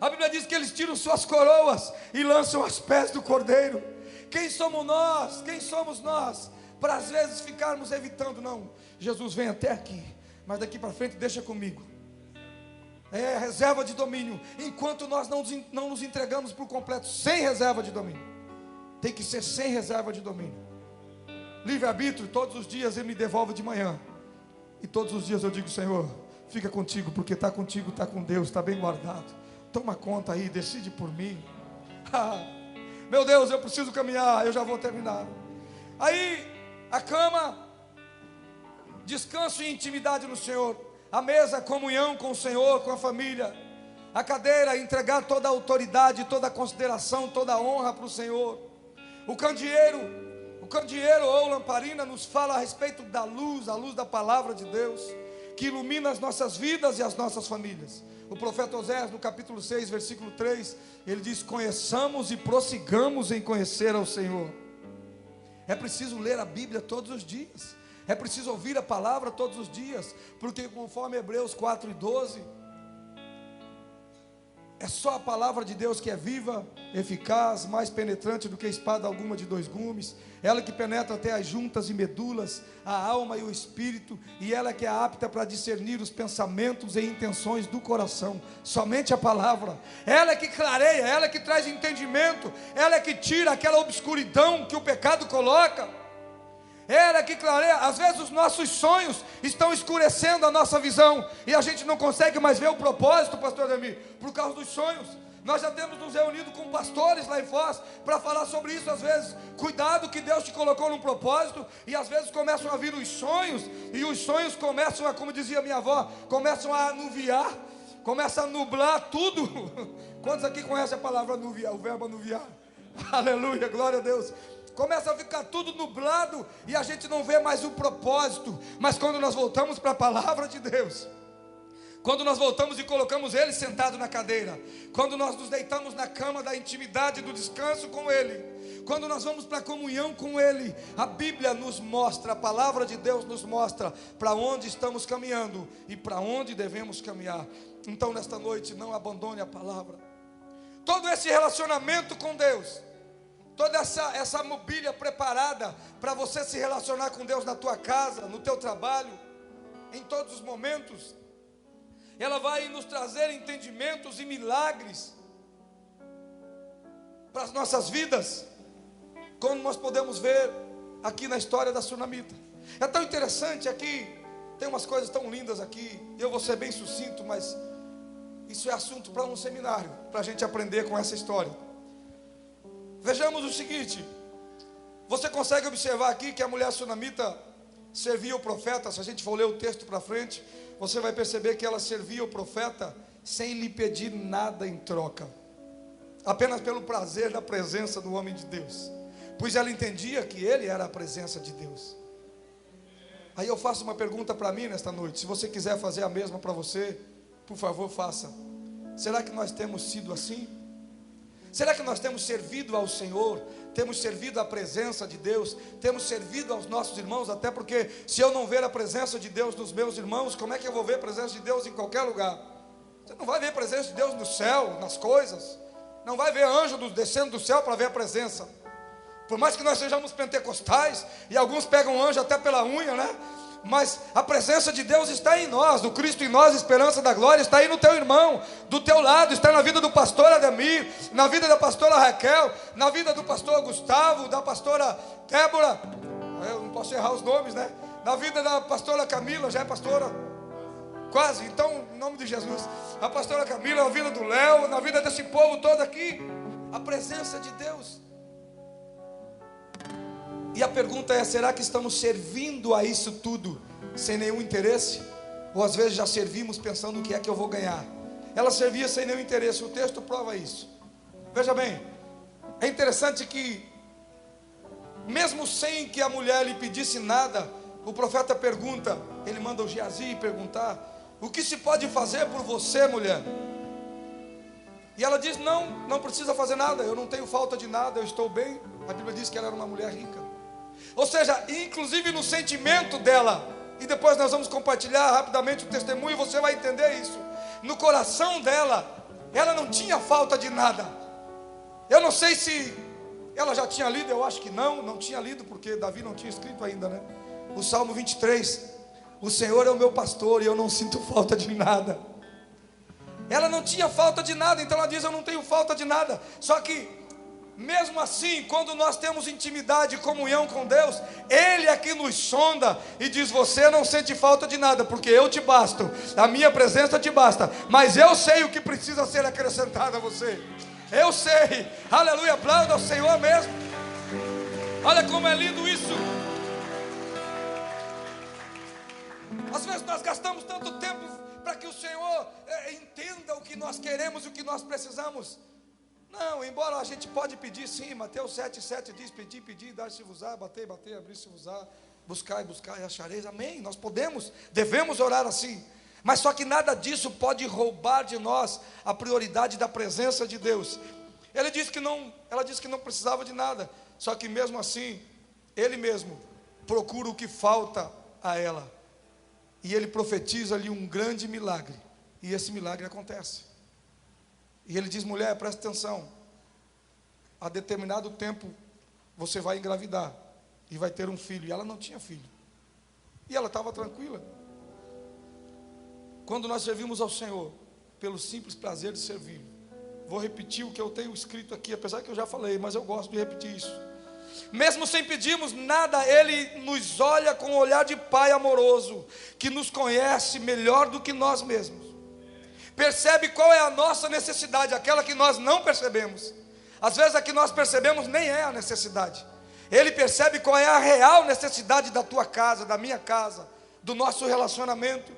a Bíblia diz que eles tiram suas coroas e lançam aos pés do Cordeiro. Quem somos nós? Quem somos nós? Para às vezes ficarmos evitando. Não, Jesus vem até aqui, mas daqui para frente deixa comigo. É reserva de domínio. Enquanto nós não nos entregamos por completo, sem reserva de domínio. Tem que ser sem reserva de domínio. Livre-arbítrio, todos os dias Ele me devolve de manhã. E todos os dias eu digo: Senhor, fica contigo, porque está contigo, está com Deus, está bem guardado. Toma conta aí, decide por mim. Meu Deus, eu preciso caminhar, eu já vou terminar. Aí, a cama, descanso e intimidade no Senhor. A mesa, comunhão com o Senhor, com a família. A cadeira, entregar toda a autoridade, toda a consideração, toda a honra para o Senhor. O candeeiro ou lamparina nos fala a respeito da luz, a luz da palavra de Deus, que ilumina as nossas vidas e as nossas famílias. O profeta Oséias, no capítulo 6, versículo 3, ele diz: conheçamos e prossigamos em conhecer ao Senhor. É preciso ler a Bíblia todos os dias. É preciso ouvir a palavra todos os dias. Porque conforme Hebreus 4:12, é só a palavra de Deus que é viva, eficaz, mais penetrante do que espada alguma de 2 gumes. Ela que penetra até as juntas e medulas, a alma e o espírito, e ela que é apta para discernir os pensamentos e intenções do coração. Somente a palavra. Ela é que clareia, ela é que traz entendimento, ela é que tira aquela obscuridão que o pecado coloca. Ela é que clareia. Às vezes os nossos sonhos estão escurecendo a nossa visão, e a gente não consegue mais ver o propósito, pastor Ademir, por causa dos sonhos. Nós já temos nos reunido com pastores lá em Foz para falar sobre isso. Às vezes, cuidado, que Deus te colocou num propósito, e às vezes começam a vir os sonhos, e os sonhos começam a, como dizia minha avó, começam a anuviar, começam a nublar tudo. Quantos aqui conhecem a palavra anuviar, o verbo anuviar? Aleluia, glória a Deus. Começa a ficar tudo nublado e a gente não vê mais o propósito. Mas quando nós voltamos para a palavra de Deus, quando nós voltamos e colocamos Ele sentado na cadeira, quando nós nos deitamos na cama da intimidade, do descanso com Ele, quando nós vamos para a comunhão com Ele, a Bíblia nos mostra, a palavra de Deus nos mostra para onde estamos caminhando e para onde devemos caminhar. Então nesta noite não abandone a palavra. Todo esse relacionamento com Deus, toda essa mobília preparada para você se relacionar com Deus na tua casa, no teu trabalho, em todos os momentos, ela vai nos trazer entendimentos e milagres para as nossas vidas, como nós podemos ver aqui na história da Sunamita. É tão interessante aqui, tem umas coisas tão lindas aqui. Eu vou ser bem sucinto, mas isso é assunto para um seminário, para a gente aprender com essa história. Vejamos o seguinte: você consegue observar aqui que a mulher sunamita servia o profeta. Se a gente for ler o texto para frente, você vai perceber que ela servia o profeta sem lhe pedir nada em troca, apenas pelo prazer da presença do homem de Deus, pois ela entendia que ele era a presença de Deus. Aí eu faço uma pergunta para mim nesta noite. Se você quiser fazer a mesma para você, por favor, faça. Será que nós temos sido assim? Será que nós temos servido ao Senhor? Temos servido à presença de Deus? Temos servido aos nossos irmãos? Até porque se eu não ver a presença de Deus nos meus irmãos, como é que eu vou ver a presença de Deus em qualquer lugar? Você não vai ver a presença de Deus no céu, nas coisas. Não vai ver anjo descendo do céu para ver a presença. Por mais que nós sejamos pentecostais, e alguns pegam anjo até pela unha, né? Mas a presença de Deus está em nós, do Cristo em nós, esperança da glória, está aí no teu irmão, do teu lado, está na vida do pastor Ademir, na vida da pastora Raquel, na vida do pastor Gustavo, da pastora Débora, eu não posso errar os nomes, né? Na vida da pastora Camila, já é pastora? Quase, então, em nome de Jesus. A pastora Camila, na vida do Léo, na vida desse povo todo aqui, a presença de Deus. E a pergunta é: será que estamos servindo a isso tudo sem nenhum interesse? Ou às vezes já servimos pensando o que é que eu vou ganhar? Ela servia sem nenhum interesse, o texto prova isso. Veja bem, é interessante que mesmo sem que a mulher lhe pedisse nada, o profeta pergunta, ele manda o Geazi perguntar: o que se pode fazer por você, mulher? E ela diz: não precisa fazer nada, eu não tenho falta de nada, eu estou bem. A Bíblia diz que ela era uma mulher rica. Ou seja, inclusive no sentimento dela, e depois nós vamos compartilhar rapidamente o testemunho e você vai entender isso. No coração dela, ela não tinha falta de nada. Eu não sei se ela já tinha lido, eu acho que não tinha lido, porque Davi não tinha escrito ainda, né? O Salmo 23, o Senhor é o meu pastor e eu não sinto falta de nada. Ela não tinha falta de nada, então ela diz: eu não tenho falta de nada. Só que, mesmo assim, quando nós temos intimidade e comunhão com Deus, Ele é que nos sonda e diz: você não sente falta de nada, porque eu te basto, a minha presença te basta, mas eu sei o que precisa ser acrescentado a você. Eu sei, aleluia, aplauda ao Senhor mesmo. Olha como é lindo isso. Às vezes nós gastamos tanto tempo para que o Senhor entenda o que nós queremos e o que nós precisamos. Não, embora a gente pode pedir sim, Mateus 7,7 diz: pedir, dar-se-vos-á, bater, abrir-se-vos-á, buscar e achareis. Amém, nós podemos, devemos orar assim. Mas só que nada disso pode roubar de nós a prioridade da presença de Deus. Ela disse que não precisava de nada. Só que mesmo assim, Ele mesmo procura o que falta a ela. E Ele profetiza ali um grande milagre. E esse milagre acontece. E Ele diz: mulher, presta atenção. A determinado tempo você vai engravidar e vai ter um filho. E ela não tinha filho. E ela estava tranquila. Quando nós servimos ao Senhor, pelo simples prazer de servir, vou repetir o que eu tenho escrito aqui, apesar que eu já falei, mas eu gosto de repetir isso. Mesmo sem pedirmos nada, Ele nos olha com um olhar de Pai amoroso, que nos conhece melhor do que nós mesmos. Percebe qual é a nossa necessidade, aquela que nós não percebemos. Às vezes a que nós percebemos nem é a necessidade. Ele percebe qual é a real necessidade da tua casa, da minha casa, do nosso relacionamento.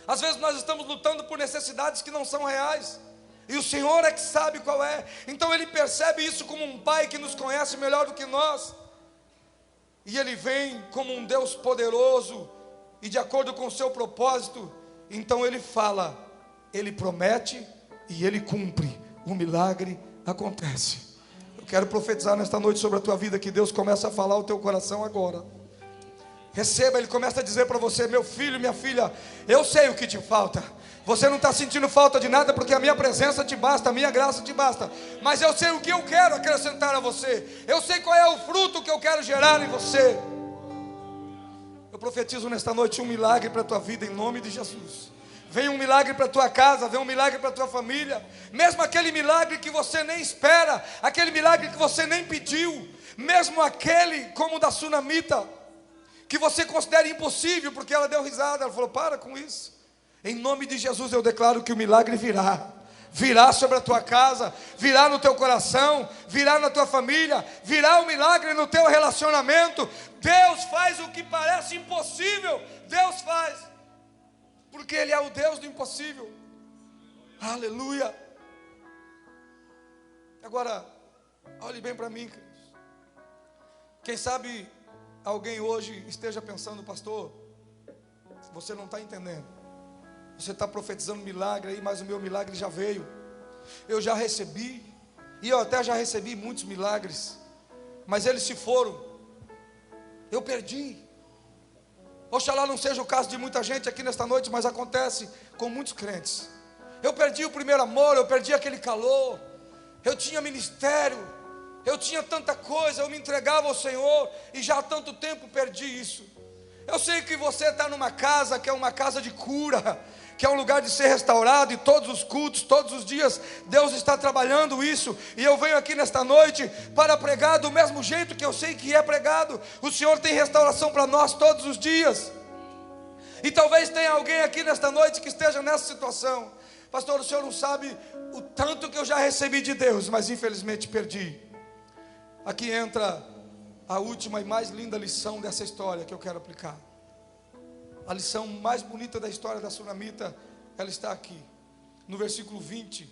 Às vezes nós estamos lutando por necessidades que não são reais, e o Senhor é que sabe qual é. Então Ele percebe isso como um Pai que nos conhece melhor do que nós. E Ele vem como um Deus poderoso, e de acordo com o seu propósito. Então Ele fala, Ele promete e Ele cumpre. O milagre acontece. Eu quero profetizar nesta noite sobre a tua vida, que Deus começa a falar ao teu coração agora. Receba, Ele começa a dizer para você: meu filho, minha filha, eu sei o que te falta. Você não está sentindo falta de nada, porque a minha presença te basta, a minha graça te basta. Mas eu sei o que eu quero acrescentar a você. Eu sei qual é o fruto que eu quero gerar em você. Eu profetizo nesta noite um milagre para a tua vida, em nome de Jesus. Vem um milagre para a tua casa, vem um milagre para a tua família. Mesmo aquele milagre que você nem espera, aquele milagre que você nem pediu, mesmo aquele como o da sunamita, que você considera impossível, porque ela deu risada, ela falou: para com isso. Em nome de Jesus eu declaro que o milagre virá sobre a tua casa, virá no teu coração, virá na tua família, virá o milagre no teu relacionamento. Deus faz o que parece impossível, Deus faz, porque Ele é o Deus do impossível. Aleluia. Agora, olhe bem para mim, queridos. Quem sabe alguém hoje esteja pensando: pastor, você não está entendendo. Você está profetizando milagre aí, mas o meu milagre já veio. Eu já recebi, e eu até já recebi muitos milagres, mas eles se foram. Eu perdi. Oxalá não seja o caso de muita gente aqui nesta noite, mas acontece com muitos crentes. Eu perdi o primeiro amor, eu perdi aquele calor. Eu tinha ministério, eu tinha tanta coisa, eu me entregava ao Senhor, e já há tanto tempo perdi isso. Eu sei que você está numa casa que é uma casa de cura, que é um lugar de ser restaurado, e todos os cultos, todos os dias, Deus está trabalhando isso, e eu venho aqui nesta noite para pregar do mesmo jeito que eu sei que é pregado. O Senhor tem restauração para nós todos os dias, e talvez tenha alguém aqui nesta noite que esteja nessa situação: pastor, o senhor não sabe o tanto que eu já recebi de Deus, mas infelizmente perdi. Aqui entra a última e mais linda lição dessa história que eu quero aplicar. A lição mais bonita da história da sunamita, ela está aqui, no versículo 20.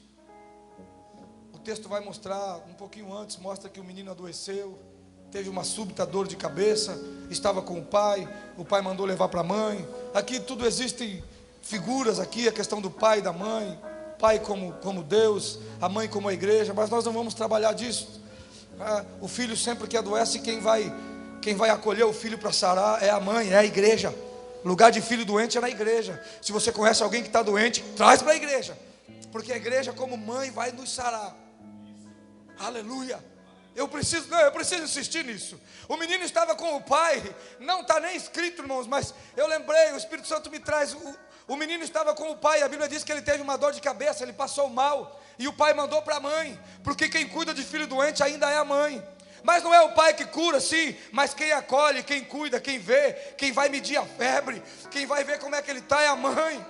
O texto vai mostrar, um pouquinho antes, mostra que o menino adoeceu, teve uma súbita dor de cabeça, estava com o pai mandou levar para a mãe. Aqui tudo existem figuras aqui, a questão do pai e da mãe, pai como Deus, a mãe como a igreja, mas nós não vamos trabalhar disso. O filho sempre que adoece, quem vai acolher o filho para sarar é a mãe, é a igreja. Lugar de filho doente é na igreja. Se você conhece alguém que está doente, traz para a igreja, porque a igreja como mãe vai nos sarar. Aleluia. Eu preciso insistir nisso. O menino estava com o pai, não está nem escrito, irmãos, mas eu lembrei, o Espírito Santo me traz. O menino estava com o pai, a Bíblia diz que ele teve uma dor de cabeça, ele passou mal, e o pai mandou para a mãe, porque quem cuida de filho doente ainda é a mãe. Mas não é o pai que cura, sim, mas quem acolhe, quem cuida, quem vê, quem vai medir a febre, quem vai ver como é que ele está é a mãe.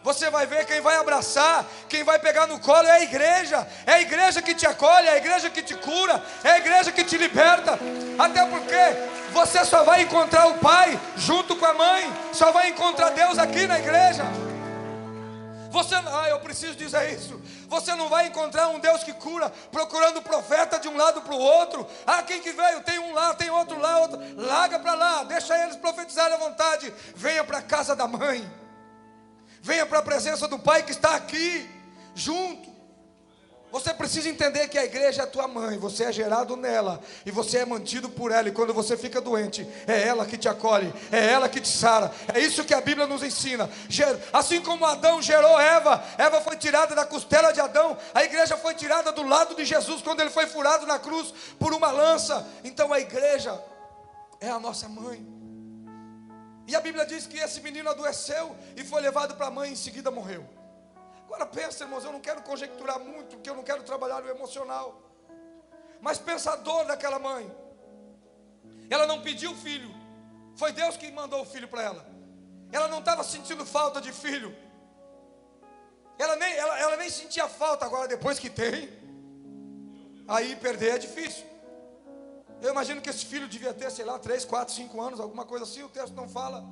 Você vai ver, quem vai abraçar, quem vai pegar no colo é a igreja. É a igreja que te acolhe, é a igreja que te cura, é a igreja que te liberta. Até porque você só vai encontrar o pai junto com a mãe, só vai encontrar Deus aqui na igreja. Eu preciso dizer isso. Você não vai encontrar um Deus que cura procurando profeta de um lado para o outro. Quem que veio? Tem um lá, tem outro lá, outro. Larga para lá, deixa eles profetizarem à vontade. Venha para a casa da mãe. Venha para a presença do pai que está aqui, junto. Você precisa entender que a igreja é a tua mãe, você é gerado nela, e você é mantido por ela, e quando você fica doente, é ela que te acolhe, é ela que te sara. É isso que a Bíblia nos ensina. Assim como Adão gerou Eva, Eva foi tirada da costela de Adão, a igreja foi tirada do lado de Jesus, quando ele foi furado na cruz por uma lança. Então a igreja é a nossa mãe. E a Bíblia diz que esse menino adoeceu e foi levado para a mãe e em seguida morreu. Agora pensa, irmãos, eu não quero conjecturar muito, porque eu não quero trabalhar no emocional. Mas pensa a dor daquela mãe. Ela não pediu filho, foi Deus que mandou o filho para ela. Ela não estava sentindo falta de filho. Ela nem sentia falta. Agora depois que tem, aí perder é difícil. Eu imagino que esse filho devia ter, 3, 4, 5 anos, alguma coisa assim, o texto não fala.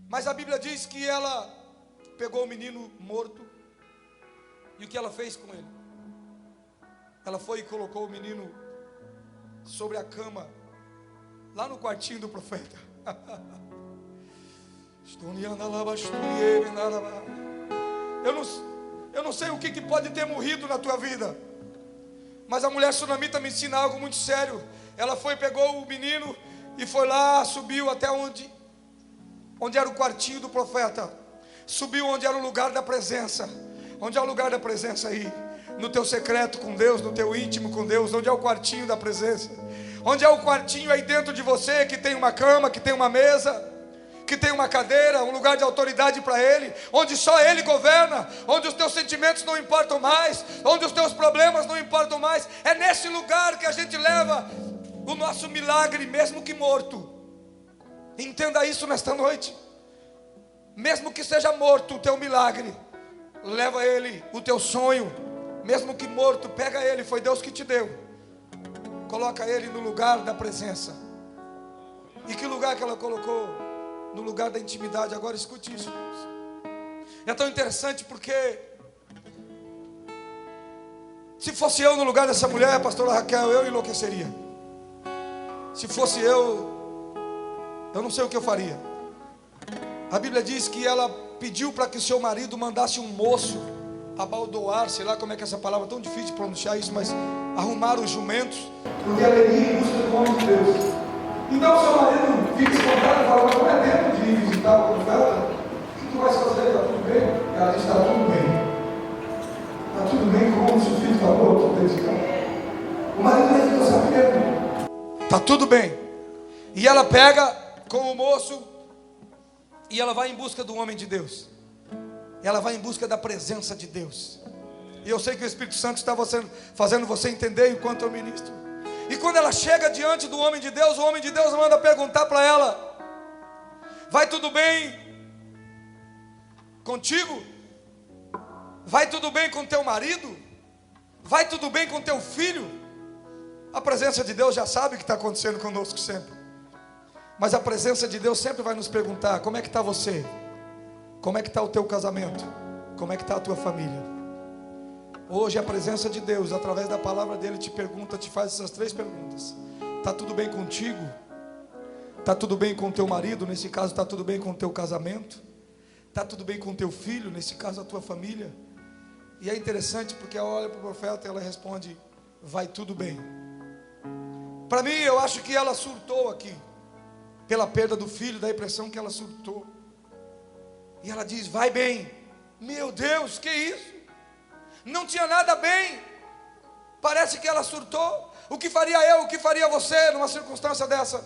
Mas a Bíblia diz que ela pegou o menino morto. E o que ela fez com ele? Ela foi e colocou o menino sobre a cama, lá no quartinho do profeta. Eu não sei o que pode ter morrido na tua vida, mas a mulher sunamita me ensina algo muito sério. Ela foi, pegou o menino e foi lá, subiu até onde era o quartinho do profeta. Subiu onde era o lugar da presença. Onde é o lugar da presença aí? No teu secreto com Deus, no teu íntimo com Deus. Onde é o quartinho da presença? Onde é o quartinho aí dentro de você, que tem uma cama, que tem uma mesa, que tem uma cadeira, um lugar de autoridade para Ele, onde só Ele governa, onde os teus sentimentos não importam mais, onde os teus problemas não importam mais. É nesse lugar que a gente leva o nosso milagre, mesmo que morto. Entenda isso nesta noite. Mesmo que seja morto o teu milagre, leva ele, o teu sonho, mesmo que morto, pega ele, foi Deus que te deu. Coloca ele no lugar da presença. E que lugar que ela colocou? No lugar da intimidade. Agora escute isso. É tão interessante porque se fosse eu no lugar dessa mulher, a pastora Raquel, eu enlouqueceria. Se fosse eu não sei o que eu faria. A Bíblia diz que ela pediu para que o seu marido mandasse um moço abaldoar, sei lá como é que essa palavra é tão difícil de pronunciar isso, mas arrumar os jumentos, porque ela iria em busca do nome de Deus. Então o seu marido fica espantado e fala: mas não é tempo de ir visitar o profeta? O que tu vais fazer? Está tudo bem? Ela diz: está tudo bem. Está tudo bem, como se o filho está morto dentro de casa. O marido nem ficou sabendo. Está tudo bem. E ela pega com o moço e ela vai em busca do homem de Deus. Ela vai em busca da presença de Deus. E eu sei que o Espírito Santo está fazendo você entender enquanto eu ministro. E quando ela chega diante do homem de Deus, o homem de Deus manda perguntar para ela: vai tudo bem contigo? Vai tudo bem com teu marido? Vai tudo bem com teu filho? A presença de Deus já sabe o que está acontecendo conosco sempre. Mas a presença de Deus sempre vai nos perguntar: como é que está você? Como é que está o teu casamento? Como é que está a tua família? Hoje a presença de Deus, através da palavra dele, te pergunta, te faz essas 3 perguntas. Está tudo bem contigo? Está tudo bem com o teu marido? Nesse caso, está tudo bem com o teu casamento? Está tudo bem com o teu filho? Nesse caso, a tua família? E é interessante porque ela olha para o profeta e ela responde: vai tudo bem. Para mim, eu acho que ela surtou aqui, pela perda do filho, da impressão que ela surtou. E ela diz: vai bem. Meu Deus, que isso? Não tinha nada bem. Parece que ela surtou. O que faria eu, o que faria você numa circunstância dessa?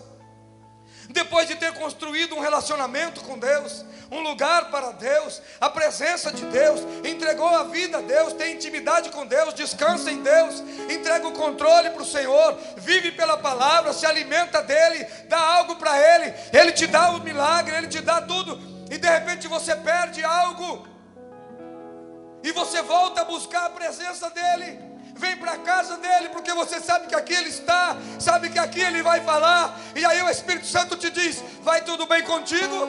Depois de ter construído um relacionamento com Deus, um lugar para Deus, a presença de Deus, entregou a vida a Deus, tem intimidade com Deus, descansa em Deus, entrega o controle para o Senhor, vive pela palavra, se alimenta dEle, dá algo para Ele, Ele te dá o milagre, Ele te dá tudo, e de repente você perde algo, e você volta a buscar a presença dEle. Vem para a casa dele, porque você sabe que aqui ele está, sabe que aqui ele vai falar, e aí o Espírito Santo te diz: vai tudo bem contigo?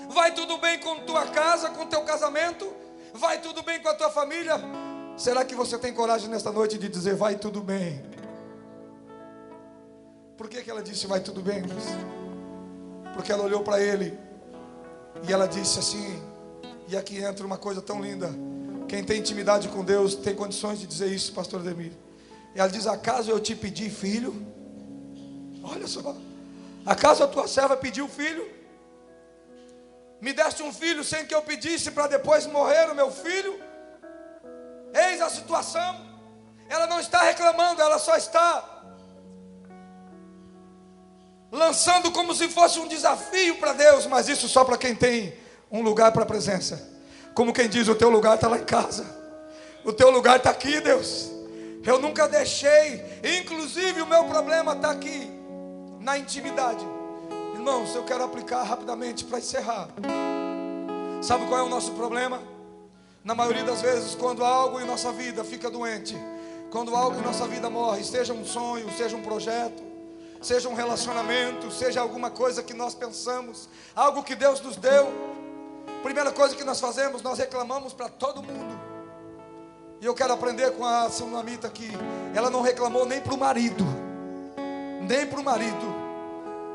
Vai tudo bem com tua casa, com teu casamento? Vai tudo bem com a tua família? Será que você tem coragem nesta noite de dizer: vai tudo bem? Por que ela disse vai tudo bem? Porque ela olhou para ele e ela disse assim, e aqui entra uma coisa tão linda. Quem tem intimidade com Deus tem condições de dizer isso, pastor Ademir. Ela diz: acaso eu te pedi filho? Olha só, acaso a tua serva pediu filho? Me deste um filho sem que eu pedisse, para depois morrer o meu filho? Eis a situação. Ela não está reclamando, ela só está lançando como se fosse um desafio para Deus, mas isso só para quem tem um lugar para a presença. Como quem diz: o teu lugar está lá em casa, o teu lugar está aqui, Deus. Eu nunca deixei, inclusive o meu problema está aqui, na intimidade. Irmãos, eu quero aplicar rapidamente para encerrar. Sabe qual é o nosso problema? Na maioria das vezes, quando algo em nossa vida fica doente, quando algo em nossa vida morre, seja um sonho, seja um projeto, seja um relacionamento, seja alguma coisa que nós pensamos, algo que Deus nos deu, primeira coisa que nós fazemos, nós reclamamos para todo mundo. E eu quero aprender com a sunamita aqui. Ela não reclamou nem para o marido. Nem para o marido.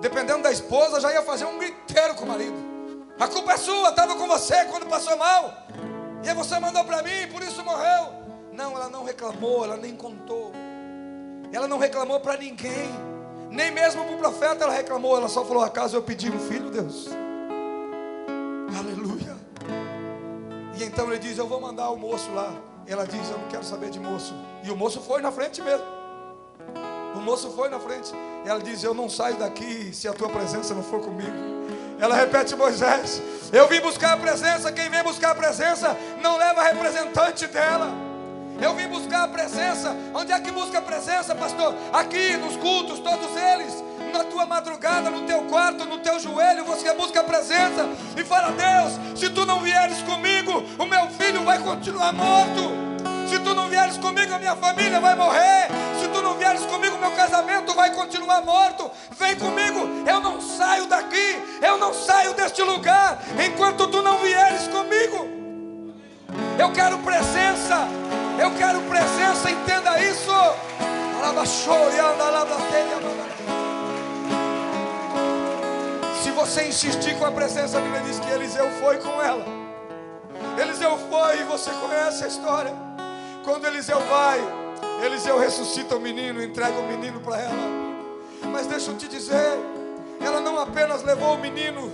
Dependendo da esposa, já ia fazer um griteiro com o marido. A culpa é sua, estava com você quando passou mal. E aí você mandou para mim, por isso morreu. Não, ela não reclamou, ela nem contou. Ela não reclamou para ninguém. Nem mesmo para o profeta ela reclamou. Ela só falou: acaso eu pedi um filho, Deus? Aleluia. E então ele diz: eu vou mandar o moço lá. Ela diz: eu não quero saber de moço. E o moço foi na frente mesmo. O moço foi na frente. Ela diz: eu não saio daqui se a tua presença não for comigo. Ela repete Moisés: eu vim buscar a presença. Quem vem buscar a presença não leva representante dela. Eu vim buscar a presença. Onde é que busca a presença, pastor? Aqui nos cultos, todos eles. Na tua madrugada, no teu quarto, no teu joelho, você busca a presença e fala: Deus, se tu não vieres comigo, o meu filho vai continuar morto. Se tu não vieres comigo, a minha família vai morrer. Se tu não vieres comigo, meu casamento vai continuar morto. Vem comigo, eu não saio daqui, eu não saio deste lugar enquanto tu não vieres comigo. Eu quero presença, entenda isso. Se você insistir com a presença, a Bíblia diz que Eliseu foi com ela. Eliseu foi, e você conhece a história. Quando Eliseu vai, Eliseu ressuscita o menino, entrega o menino para ela. Mas deixa eu te dizer, ela não apenas levou o menino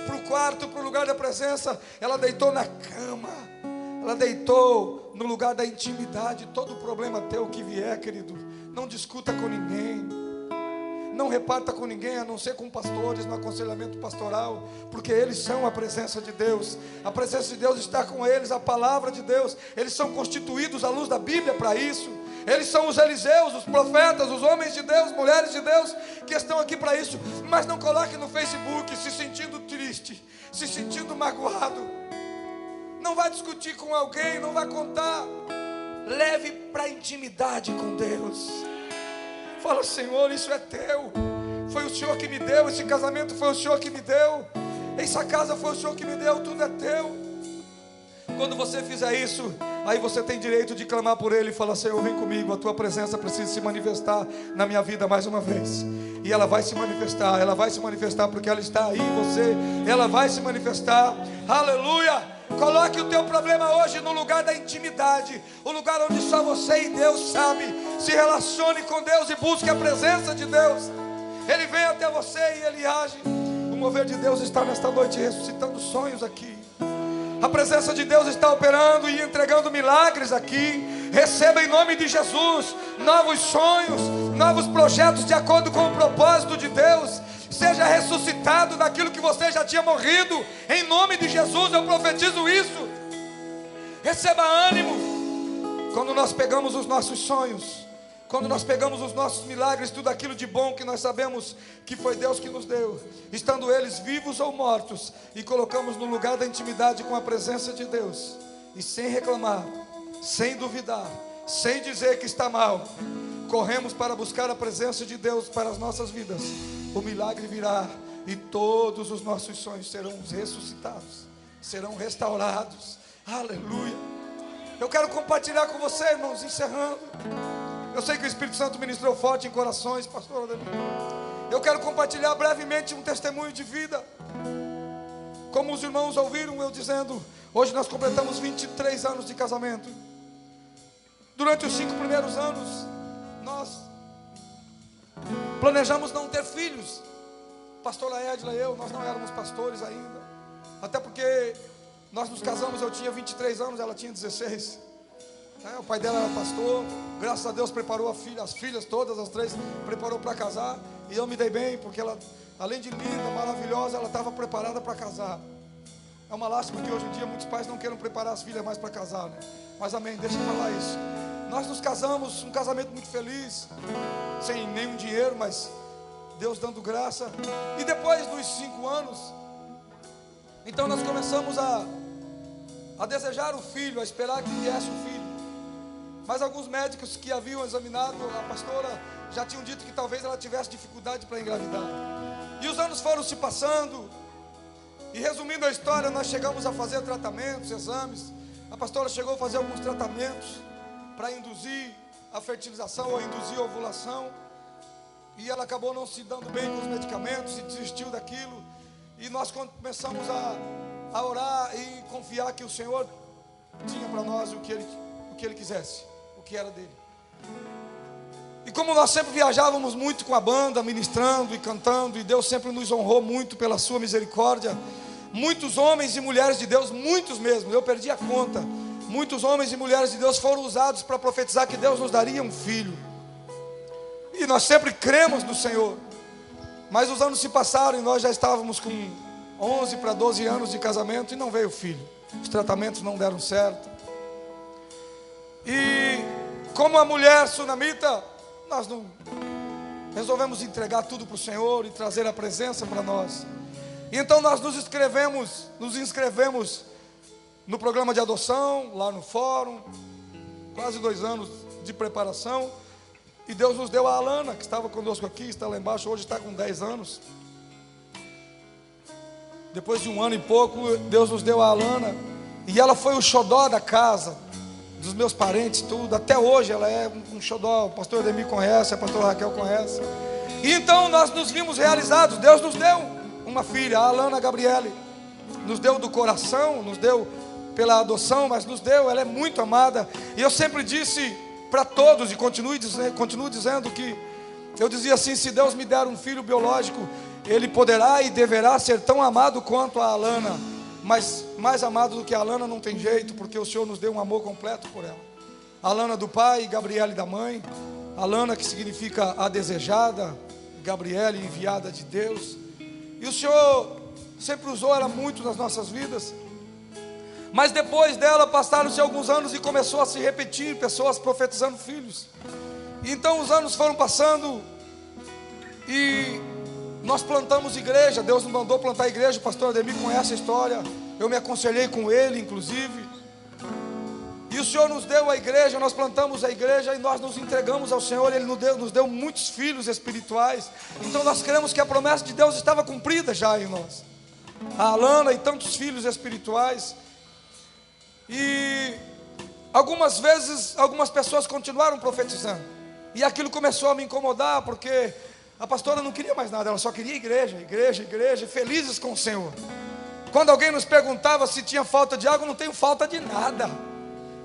para o quarto, para o lugar da presença, ela deitou na cama, ela deitou no lugar da intimidade. Todo problema teu que vier, querido, não discuta com ninguém, não reparta com ninguém, a não ser com pastores no aconselhamento pastoral, porque eles são a presença de Deus. A presença de Deus está com eles, a palavra de Deus. Eles são constituídos à luz da Bíblia para isso. Eles são os Eliseus, os profetas, os homens de Deus, mulheres de Deus, que estão aqui para isso. Mas não coloque no Facebook se sentindo triste, se sentindo magoado. Não vai discutir com alguém, não vai contar. Leve para a intimidade com Deus. Fala: Senhor, isso é teu. Foi o Senhor que me deu. Esse casamento foi o Senhor que me deu. Essa casa foi o Senhor que me deu. Tudo é teu. Quando você fizer isso, Aí você tem direito de clamar por Ele e falar: Senhor, vem comigo, a Tua presença precisa se manifestar na minha vida mais uma vez. E ela vai se manifestar porque ela está aí em você, ela vai se manifestar. Aleluia! Coloque o teu problema hoje no lugar da intimidade, o lugar onde só você e Deus sabe. Se relacione com Deus e busque a presença de Deus. Ele vem até você e Ele age. O mover de Deus está nesta noite ressuscitando sonhos aqui. A presença de Deus está operando e entregando milagres aqui. Receba em nome de Jesus novos sonhos, novos projetos de acordo com o propósito de Deus. Seja ressuscitado daquilo que você já tinha morrido. Em nome de Jesus eu profetizo isso. Receba ânimo. Quando nós pegamos os nossos sonhos, quando nós pegamos os nossos milagres, tudo aquilo de bom que nós sabemos que foi Deus que nos deu, estando eles vivos ou mortos, e colocamos no lugar da intimidade com a presença de Deus, e sem reclamar, sem duvidar, sem dizer que está mal, corremos para buscar a presença de Deus para as nossas vidas, o milagre virá e todos os nossos sonhos serão ressuscitados, serão restaurados. Aleluia! Eu quero compartilhar com você, irmãos, encerrando. Eu sei que o Espírito Santo ministrou forte em corações, pastor Ademir. Eu quero compartilhar brevemente um testemunho de vida. Como os irmãos ouviram eu dizendo, hoje nós completamos 23 anos de casamento. Durante os 5 primeiros anos, nós planejamos não ter filhos. Pastora Edla e eu, nós não éramos pastores ainda. Até porque nós nos casamos, eu tinha 23 anos, ela tinha 16. O pai dela era pastor, graças a Deus preparou as filhas todas, as 3, preparou para casar. E eu me dei bem, porque ela, além de linda, maravilhosa, ela estava preparada para casar. É uma lástima que hoje em dia muitos pais não queiram preparar as filhas mais para casar, né? Mas amém, deixa eu falar isso. Nós nos casamos, um casamento muito feliz, sem nenhum dinheiro, mas Deus dando graça. E depois dos 5 anos, então nós começamos a desejar o filho, a esperar que viesse o filho. Mas alguns médicos que haviam examinado a pastora já tinham dito que talvez ela tivesse dificuldade para engravidar. E os anos foram se passando. E resumindo a história, nós chegamos a fazer tratamentos, exames. A pastora chegou a fazer alguns tratamentos para induzir a fertilização ou induzir a ovulação. E ela acabou não se dando bem com os medicamentos e desistiu daquilo. E nós começamos a orar e confiar que o Senhor tinha para nós o que Ele quisesse, o que era dele. E como nós sempre viajávamos muito com a banda, ministrando e cantando, e Deus sempre nos honrou muito pela sua misericórdia, muitos homens e mulheres de Deus, muitos mesmo, eu perdi a conta, muitos homens e mulheres de Deus foram usados para profetizar que Deus nos daria um filho. E nós sempre cremos no Senhor. Mas os anos se passaram e nós já estávamos com 11 para 12 anos de casamento e não veio filho. Os tratamentos não deram certo. E como a mulher sunamita, nós não resolvemos entregar tudo para o Senhor e trazer a presença para nós. E então nós nos inscrevemos no programa de adoção, lá no fórum, quase 2 anos de preparação. E Deus nos deu a Alana, que estava conosco aqui, está lá embaixo, hoje está com 10 anos. Depois de 1 ano e pouco, Deus nos deu a Alana. E ela foi o xodó da casa, dos meus parentes, tudo. Até hoje ela é um xodó. O pastor Ademir conhece, a pastora Raquel conhece. E então nós nos vimos realizados. Deus nos deu uma filha, a Alana Gabriele. Nos deu do coração, nos deu pela adoção, mas nos deu, ela é muito amada. E eu sempre disse para todos, e continuo dizendo que, eu dizia assim: se Deus me der um filho biológico, ele poderá e deverá ser tão amado quanto a Alana. Mas mais amado do que a Alana não tem jeito, porque o Senhor nos deu um amor completo por ela. Alana do pai, Gabriele da mãe. Alana, que significa a desejada, Gabriele, enviada de Deus. E o Senhor sempre usou ela muito nas nossas vidas. Mas depois dela passaram-se alguns anos e começou a se repetir, pessoas profetizando filhos. E então os anos foram passando e nós plantamos igreja. Deus nos mandou plantar igreja. O pastor Ademir conhece a história. Eu me aconselhei com ele, inclusive. E o Senhor nos deu a igreja, nós plantamos a igreja e nós nos entregamos ao Senhor. Ele nos deu muitos filhos espirituais. Então nós cremos que a promessa de Deus estava cumprida já em nós. A Alana e tantos filhos espirituais. E algumas vezes, algumas pessoas continuaram profetizando, e aquilo começou a me incomodar, porque a pastora não queria mais nada, ela só queria igreja, igreja, igreja, felizes com o Senhor. Quando alguém nos perguntava se tinha falta de água, não tenho falta de nada.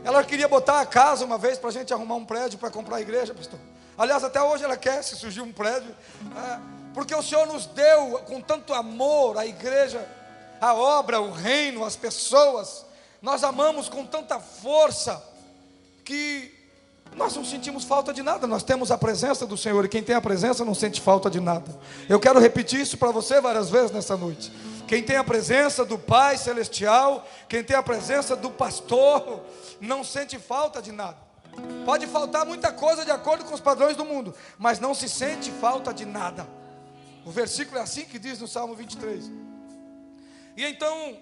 Ela queria botar a casa uma vez para a gente arrumar um prédio para comprar a igreja, pastor. Aliás, até hoje ela quer, se surgir um prédio, porque o Senhor nos deu com tanto amor a igreja, a obra, o reino, as pessoas. Nós amamos com tanta força que nós não sentimos falta de nada. Nós temos a presença do Senhor, e quem tem a presença não sente falta de nada. Eu quero repetir isso para você várias vezes nessa noite. Quem tem a presença do Pai Celestial, quem tem a presença do pastor, não sente falta de nada. Pode faltar muita coisa de acordo com os padrões do mundo, mas não se sente falta de nada. O versículo é assim que diz no Salmo 23. E então,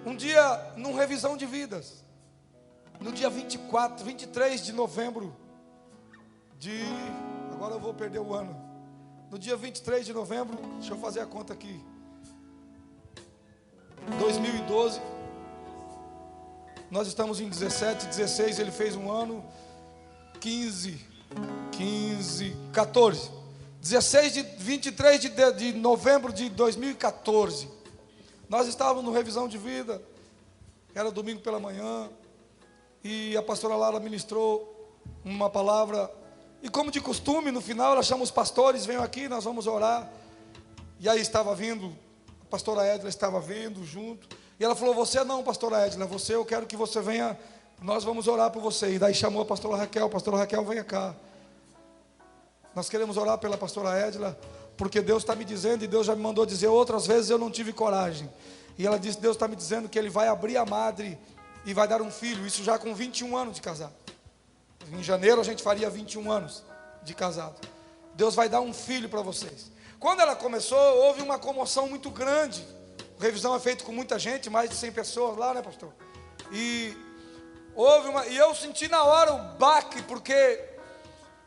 um dia, numa revisão de vidas, no dia 23 de novembro agora eu vou perder o ano. No dia 23 de novembro, deixa eu fazer a conta aqui, 2012, nós estamos em 17, 16, ele fez um ano, 15, 14, 23 de novembro de 2014, nós estávamos no revisão de vida, era domingo pela manhã, e a pastora Lara ministrou uma palavra, e como de costume, no final ela chama os pastores, venham aqui, nós vamos orar. E aí estava vindo, a pastora Edla estava vindo junto, e ela falou: você não, pastora Edla, você, eu quero que você venha, nós vamos orar por você. E daí chamou a pastora Raquel, venha cá, nós queremos orar pela pastora Edla, porque Deus está me dizendo, e Deus já me mandou dizer outras vezes, eu não tive coragem. E ela disse: Deus está me dizendo que Ele vai abrir a madre e vai dar um filho, isso já com 21 anos de casado. Em janeiro a gente faria 21 anos de casado. Deus vai dar um filho para vocês. Quando ela começou, houve uma comoção muito grande. A revisão é feita com muita gente, mais de 100 pessoas lá, né, pastor? E eu senti na hora o baque, porque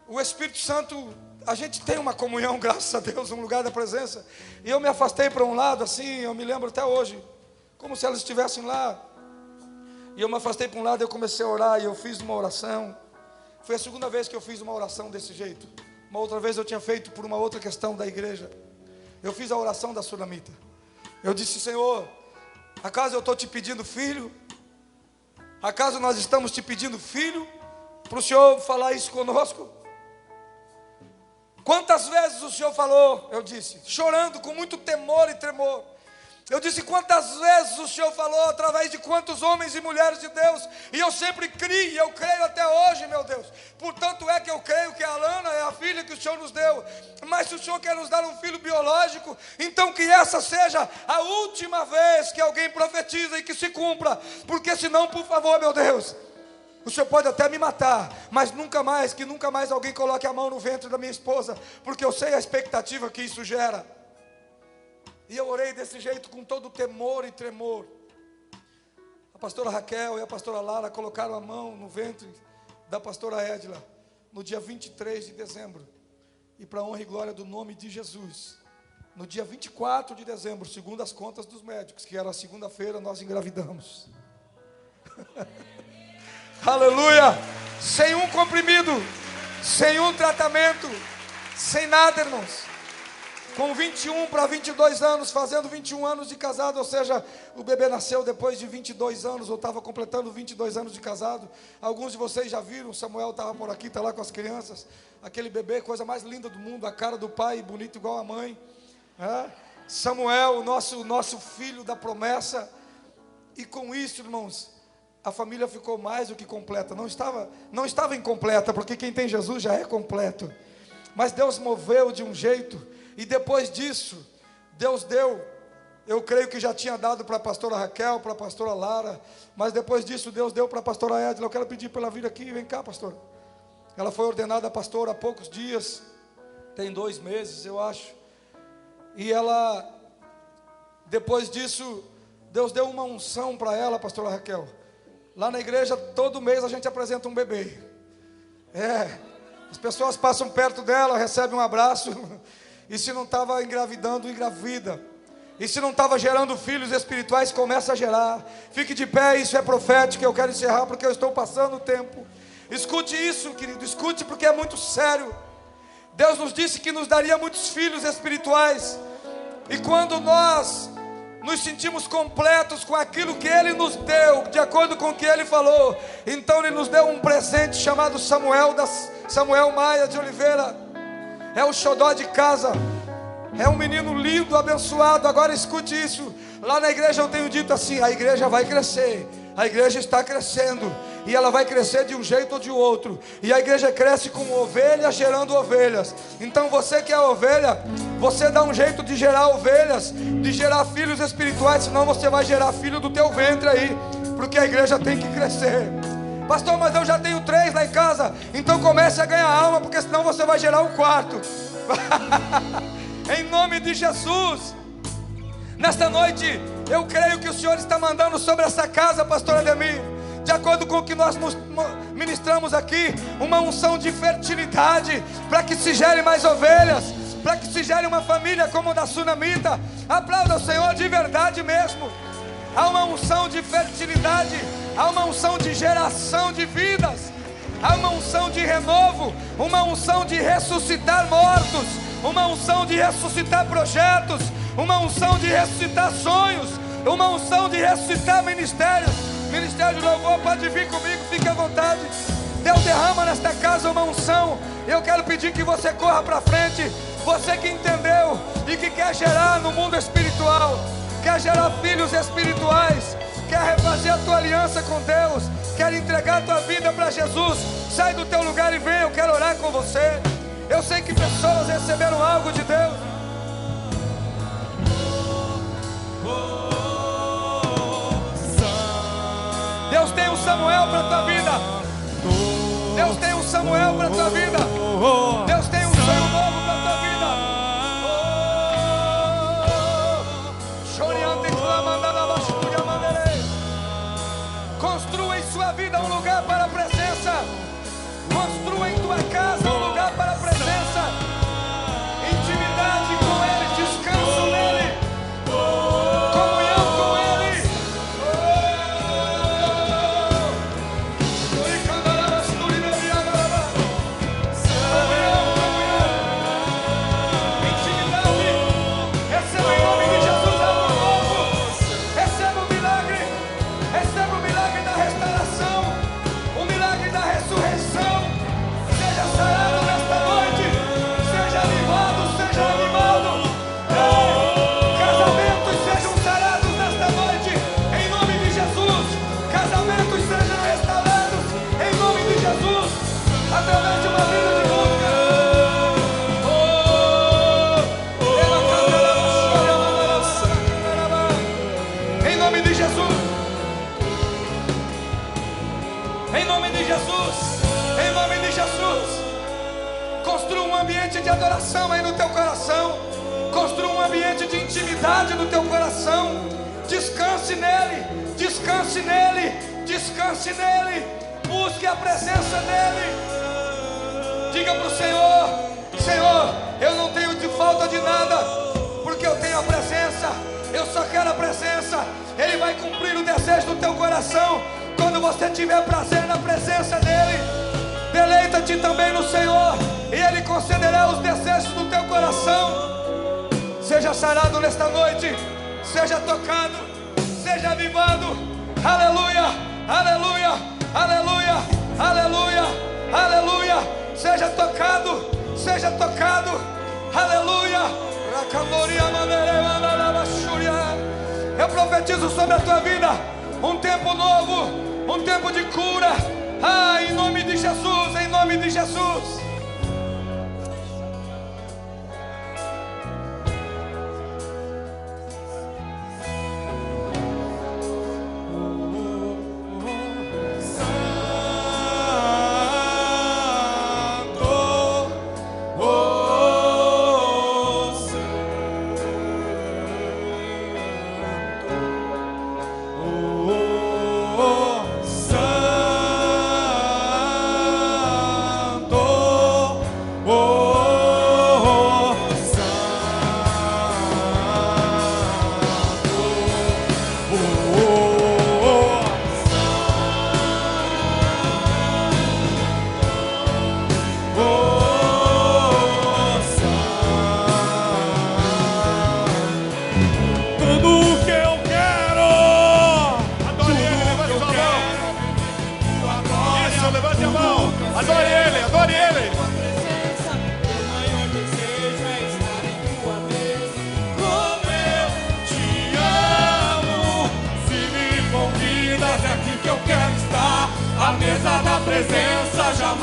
o Espírito Santo, a gente tem uma comunhão, graças a Deus, um lugar da presença. E eu me afastei para um lado, assim, eu me lembro até hoje, como se elas estivessem lá. E eu me afastei para um lado, eu comecei a orar, e eu fiz uma oração. Foi a segunda vez que eu fiz uma oração desse jeito. Uma outra vez eu tinha feito por uma outra questão da igreja. Eu fiz a oração da Sulamita. Eu disse: Senhor, acaso eu estou te pedindo filho? Acaso nós estamos te pedindo filho? Para o Senhor falar isso conosco? Quantas vezes o Senhor falou? Eu disse, chorando com muito temor e tremor. Eu disse: quantas vezes o Senhor falou, através de quantos homens e mulheres de Deus, e eu sempre criei, e eu creio até hoje, meu Deus. Portanto é que eu creio que a Alana é a filha que o Senhor nos deu. Mas se o Senhor quer nos dar um filho biológico, então que essa seja a última vez que alguém profetiza e que se cumpra. Porque senão, por favor, meu Deus, o Senhor pode até me matar, mas nunca mais alguém coloque a mão no ventre da minha esposa, porque eu sei a expectativa que isso gera. E eu orei desse jeito, com todo temor e tremor. A pastora Raquel e a pastora Lara colocaram a mão no ventre da pastora Edla, no dia 23 de dezembro. E para a honra e glória do nome de Jesus, no dia 24 de dezembro, segundo as contas dos médicos, que era segunda-feira, nós engravidamos. Aleluia! Sem um comprimido, sem um tratamento, sem nada, irmãos. Com 21 para 22 anos, fazendo 21 anos de casado, ou seja, o bebê nasceu depois de 22 anos, ou estava completando 22 anos de casado. Alguns de vocês já viram, Samuel estava por aqui, está lá com as crianças. Aquele bebê, coisa mais linda do mundo, a cara do pai, bonito igual a mãe. Samuel, o nosso filho da promessa. E com isso, irmãos, a família ficou mais do que completa. Não estava incompleta, porque quem tem Jesus já é completo. Mas Deus moveu de um jeito. E depois disso, Deus deu, eu creio que já tinha dado para a pastora Raquel, para a pastora Lara, mas depois disso Deus deu para a pastora Edla. Eu quero pedir para ela vir aqui, vem cá, pastora. Ela foi ordenada pastora há poucos dias, tem 2 meses, eu acho. E ela, depois disso, Deus deu uma unção para ela, pastora Raquel. Lá na igreja, todo mês a gente apresenta um bebê. As pessoas passam perto dela, recebem um abraço. E se não estava engravidando, engravida. E se não estava gerando filhos espirituais, começa a gerar. Fique de pé, isso é profético. Eu quero encerrar porque eu estou passando o tempo. Escute isso, querido, escute, porque é muito sério. Deus nos disse que nos daria muitos filhos espirituais. E quando nós nos sentimos completos com aquilo que Ele nos deu, de acordo com o que Ele falou, então Ele nos deu um presente chamado Samuel Maia de Oliveira. É o xodó de casa. É um menino lindo, abençoado. Agora escute isso. Lá na igreja eu tenho dito assim: a igreja vai crescer. A igreja está crescendo. E ela vai crescer de um jeito ou de outro. E a igreja cresce com ovelhas gerando ovelhas. Então você que é ovelha, você dá um jeito de gerar ovelhas, de gerar filhos espirituais. Senão você vai gerar filho do teu ventre aí. Porque a igreja tem que crescer. Pastor, mas eu já tenho 3 lá em casa. Então comece a ganhar alma, porque senão você vai gerar um quarto. Em nome de Jesus. Nesta noite, eu creio que o Senhor está mandando sobre essa casa, pastor Ademir, de acordo com o que nós ministramos aqui, uma unção de fertilidade, para que se gere mais ovelhas, para que se gere uma família como a da Sunamita. Aplauda o Senhor de verdade mesmo. Há uma unção de fertilidade, há uma unção de geração de vidas, há uma unção de renovo, uma unção de ressuscitar mortos, uma unção de ressuscitar projetos, uma unção de ressuscitar sonhos, uma unção de ressuscitar ministérios. Ministério de louvor, pode vir comigo, fique à vontade. Deus derrama nesta casa uma unção. Eu quero pedir que você corra para frente. Você que entendeu e que quer gerar no mundo espiritual, quer gerar filhos espirituais, quer refazer a tua aliança com Deus, quer entregar a tua vida para Jesus, sai do teu lugar e vem, eu quero orar com você. Eu sei que pessoas receberam algo de Deus. Deus tem um Samuel para a tua vida. Deus tem um Samuel para a tua vida. Deus tem um sonho novo para a tua vida. Construa em sua vida um lugar para a presença. Construa em tua casa um lugar para a presença. Intimidade com Ele, descanso nele, comunhão com Ele. Intimidade. Receba em nome de Jesus algo novo. Receba o milagre. Receba o milagre da restauração, o milagre da ressurreição. Seja sarado nesta noite, seja avivado, seja animado. Casamentos sejam sarados nesta noite, em nome de Jesus. Casamentos sejam restaurados, em nome de Jesus, através de uma vida de música. Em nome de Jesus. Em nome de Jesus. Em nome de Jesus. Construa um ambiente de adoração aí no teu coração. Construa um ambiente de intimidade no teu coração. Descanse nele. Descanse nele. Descanse nele. Busque a presença dele. Diga para o Senhor: Senhor, eu não tenho de falta de nada, porque eu tenho a presença. Eu só quero a presença. Ele vai cumprir o desejo do teu coração quando você tiver prazer na presença dele. Deleita-te também no Senhor, e Ele concederá os desejos do teu coração. Seja sarado nesta noite, seja tocado, seja avivado. Aleluia, aleluia, aleluia, aleluia, aleluia. Seja tocado, seja tocado. Aleluia. Eu profetizo sobre a tua vida um tempo novo, um tempo de cura. Em nome de Jesus, em nome de Jesus. Santo,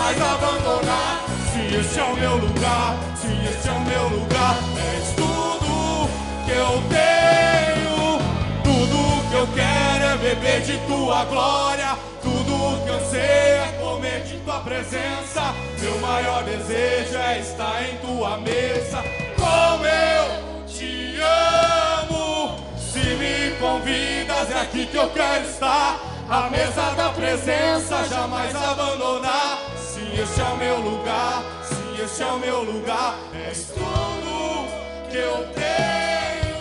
jamais abandonar. Se este é o meu lugar, se este é o meu lugar, és tudo que eu tenho. Tudo que eu quero é beber de tua glória. Tudo que eu sei é comer de tua presença. Meu maior desejo é estar em tua mesa. Como eu te amo, se me convidas é aqui que eu quero estar. A mesa da presença, jamais abandonar. Se este é o meu lugar, se este é o meu lugar, és tudo que eu tenho,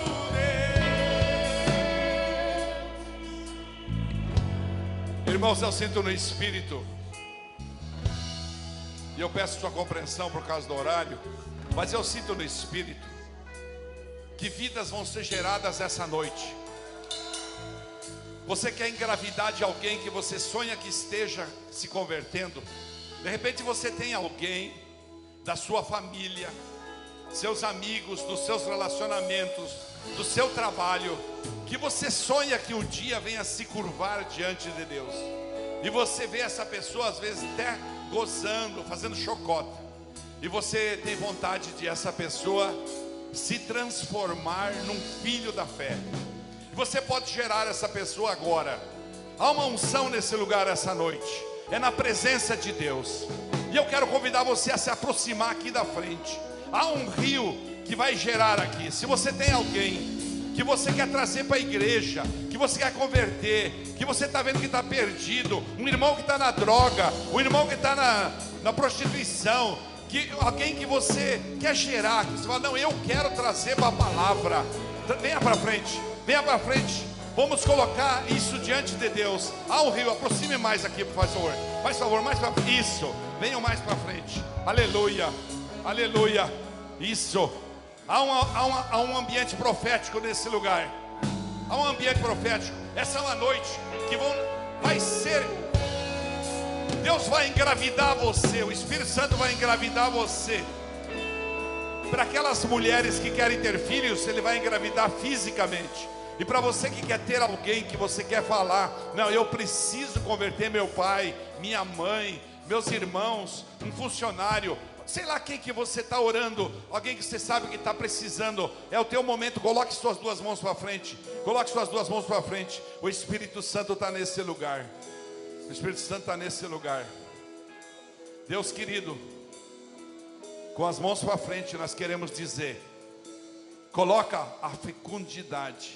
Deus. Irmãos, eu sinto no Espírito, e eu peço sua compreensão por causa do horário, mas eu sinto no Espírito que vidas vão ser geradas essa noite. Você quer engravidar de alguém que você sonha que esteja se convertendo? De repente você tem alguém da sua família, seus amigos, dos seus relacionamentos, do seu trabalho, que você sonha que um dia venha se curvar diante de Deus. E você vê essa pessoa às vezes até gozando, fazendo chocota. E você tem vontade de essa pessoa se transformar num filho da fé. Você pode gerar essa pessoa agora. Há uma unção nesse lugar essa noite. É na presença de Deus. E eu quero convidar você a se aproximar aqui da frente. Há um rio que vai gerar aqui. Se você tem alguém que você quer trazer para a igreja, que você quer converter, que você está vendo que está perdido, um irmão que está na droga, um irmão que está na prostituição, alguém que você quer gerar, que você fala, não, eu quero trazer para a palavra. Venha para frente. Venha para frente, vamos colocar isso diante de Deus. Há um rio, aproxime mais aqui, por favor. Faz favor, mais para frente. Isso, venham mais para frente. Aleluia, aleluia. Isso. Há um ambiente profético nesse lugar. Há um ambiente profético. Essa é uma noite que vai ser. Deus vai engravidar você. O Espírito Santo vai engravidar você. Para aquelas mulheres que querem ter filhos, Ele vai engravidar fisicamente. E para você que quer ter alguém que você quer falar, não, eu preciso converter meu pai, minha mãe, meus irmãos, um funcionário, sei lá quem que você está orando, alguém que você sabe que está precisando, é o teu momento. Coloque suas duas mãos para frente. Coloque suas duas mãos para frente. O Espírito Santo está nesse lugar. O Espírito Santo está nesse lugar. Deus querido, com as mãos para frente nós queremos dizer, coloca a fecundidade,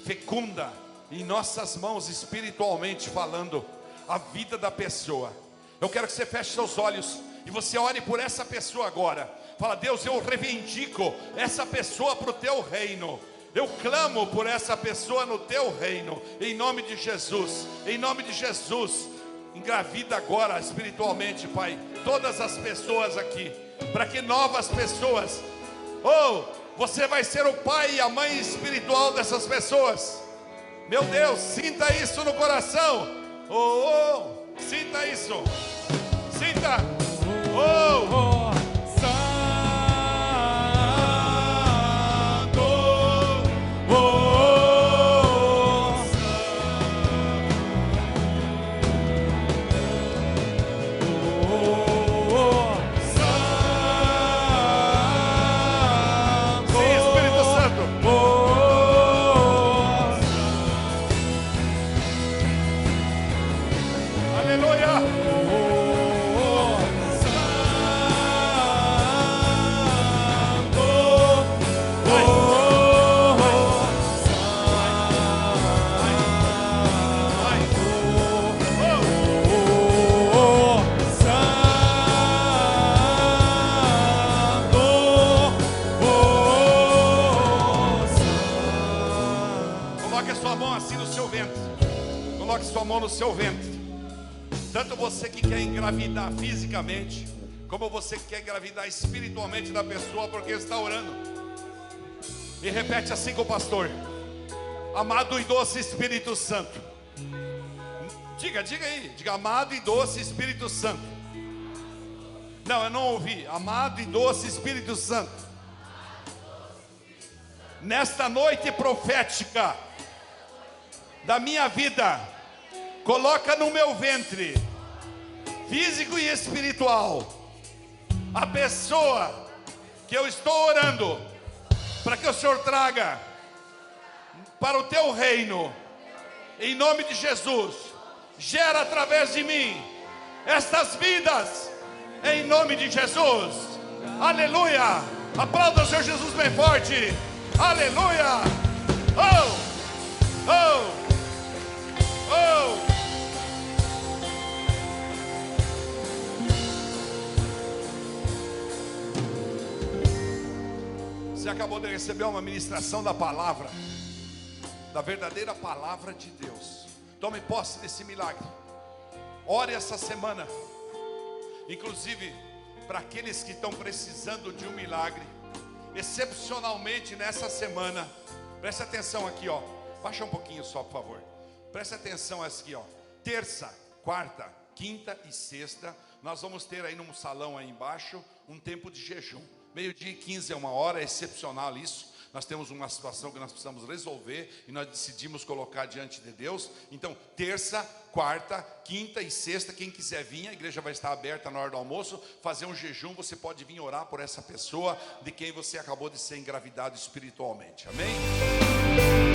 fecunda em nossas mãos espiritualmente falando, a vida da pessoa. Eu quero que você feche seus olhos e você ore por essa pessoa agora. Fala, Deus, eu reivindico essa pessoa para o teu reino. Eu clamo por essa pessoa no teu reino, em nome de Jesus, em nome de Jesus. Engravida agora espiritualmente, Pai, todas as pessoas aqui, para que novas pessoas, você vai ser o pai e a mãe espiritual dessas pessoas. Meu Deus, sinta isso no coração. Sinta isso. Sinta. No seu ventre. Tanto você que quer engravidar fisicamente, como você que quer engravidar espiritualmente da pessoa, porque está orando. E repete assim com o pastor: amado e doce Espírito Santo. Diga aí, diga amado e doce Espírito Santo. Não, eu não ouvi. Amado e doce Espírito Santo, nesta noite profética da minha vida, coloca no meu ventre físico e espiritual. A pessoa que eu estou orando para que o Senhor traga para o teu reino, em nome de Jesus, gera através de mim estas vidas, em nome de Jesus. Aleluia. Aplauda o Senhor Jesus bem forte. Aleluia. Oh, oh, oh. Você acabou de receber uma ministração da palavra, da verdadeira palavra de Deus. Tome posse desse milagre. Ore essa semana, inclusive para aqueles que estão precisando de um milagre, excepcionalmente nessa semana. Preste atenção aqui, ó. Baixa um pouquinho só, por favor. Preste atenção aqui, ó. Terça, quarta, quinta e sexta, nós vamos ter aí num salão aí embaixo um tempo de jejum. 12h15 é 1h, é excepcional isso. Nós temos uma situação que nós precisamos resolver e nós decidimos colocar diante de Deus. Então, terça, quarta, quinta e sexta, quem quiser vir, a igreja vai estar aberta na hora do almoço, fazer um jejum. Você pode vir orar por essa pessoa de quem você acabou de ser engravidado espiritualmente. Amém?